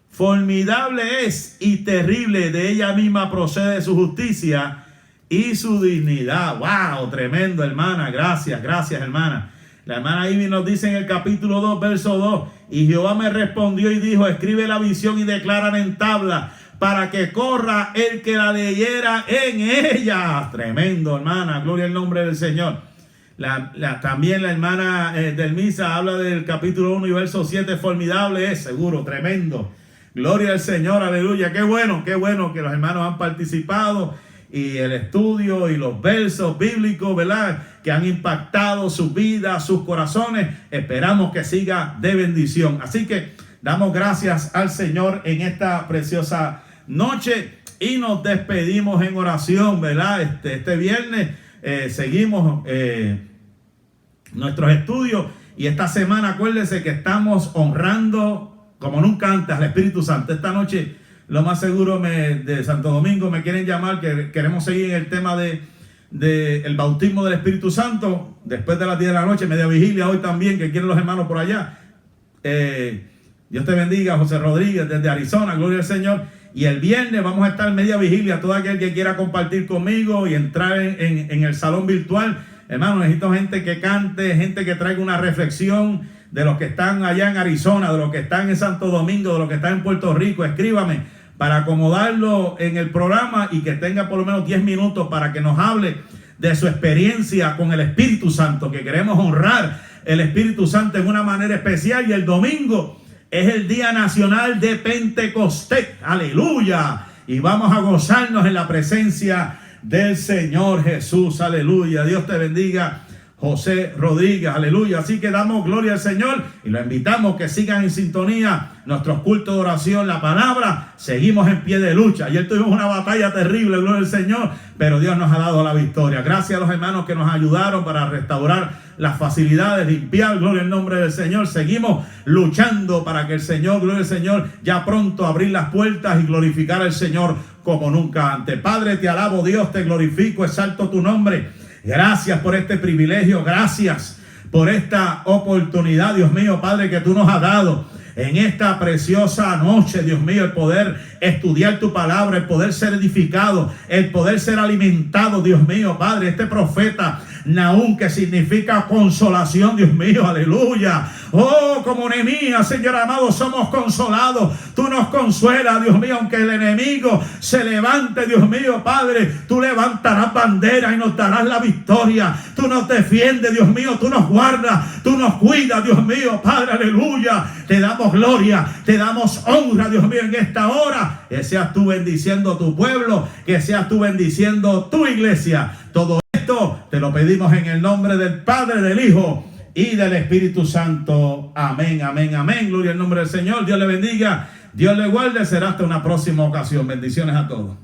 Formidable es y terrible, de ella misma procede su justicia y su dignidad. ¡Wow! Tremendo, hermana. Gracias, hermana. La hermana Ivy nos dice en el capítulo 2, verso 2. Y Jehová me respondió y dijo: escribe la visión y declárala en tabla, para que corra el que la leyera en ella. Tremendo, hermana. Gloria al nombre del Señor. También la hermana Delmisa habla del capítulo 1 y verso 7. Formidable es, seguro, tremendo. Gloria al Señor, aleluya. Qué bueno que los hermanos han participado, y el estudio y los versos bíblicos, ¿verdad?, que han impactado sus vidas, sus corazones. Esperamos que siga de bendición. Así que damos gracias al Señor en esta preciosa noche y nos despedimos en oración, ¿verdad? Este viernes seguimos nuestros estudios, y esta semana acuérdense que estamos honrando como nunca antes al Espíritu Santo. Esta noche, lo más seguro, de Santo Domingo me quieren llamar, que queremos seguir en el tema de el bautismo del Espíritu Santo después de las 10 de la noche, media vigilia hoy también, que quieren los hermanos por allá. Dios te bendiga, José Rodríguez desde Arizona, gloria al Señor. Y el viernes vamos a estar media vigilia. Todo aquel que quiera compartir conmigo y entrar en el salón virtual, hermano, necesito gente que cante, gente que traiga una reflexión, de los que están allá en Arizona, de los que están en Santo Domingo, de los que están en Puerto Rico. Escríbame para acomodarlo en el programa y que tenga por lo menos 10 minutos para que nos hable de su experiencia con el Espíritu Santo, que queremos honrar el Espíritu Santo en una manera especial. Y el domingo es el Día Nacional de Pentecostés, aleluya, y vamos a gozarnos en la presencia del Señor Jesús, aleluya. Dios te bendiga, José Rodríguez, aleluya. Así que damos gloria al Señor y lo invitamos que sigan en sintonía nuestros cultos de oración, la palabra. Seguimos en pie de lucha. Ayer tuvimos una batalla terrible, gloria al Señor, pero Dios nos ha dado la victoria. Gracias a los hermanos que nos ayudaron para restaurar las facilidades, limpiar, gloria al nombre del Señor. Seguimos luchando para que el Señor, gloria al Señor, ya pronto abrir las puertas y glorificar al Señor como nunca antes. Padre, te alabo, Dios, te glorifico, exalto tu nombre. Gracias por este privilegio, gracias por esta oportunidad, Dios mío, Padre, que tú nos has dado en esta preciosa noche, Dios mío, el poder estudiar tu palabra, el poder ser edificado, el poder ser alimentado, Dios mío, Padre. Este profeta Nahum, que significa consolación, Dios mío, aleluya. Oh, como Nehemías, Señor amado, somos consolados. Tú nos consuelas, Dios mío, aunque el enemigo se levante, Dios mío, Padre, tú levantarás bandera y nos darás la victoria. Tú nos defiendes, Dios mío, tú nos guardas, tú nos cuidas, Dios mío, Padre, aleluya. Te damos damos gloria, te damos honra, Dios mío, en esta hora. Que seas tú bendiciendo tu pueblo, que seas tú bendiciendo tu iglesia. Todo esto te lo pedimos en el nombre del Padre, del Hijo y del Espíritu Santo. Amén, amén, amén. Gloria al nombre del Señor. Dios le bendiga, Dios le guarde. Será hasta una próxima ocasión. Bendiciones a todos.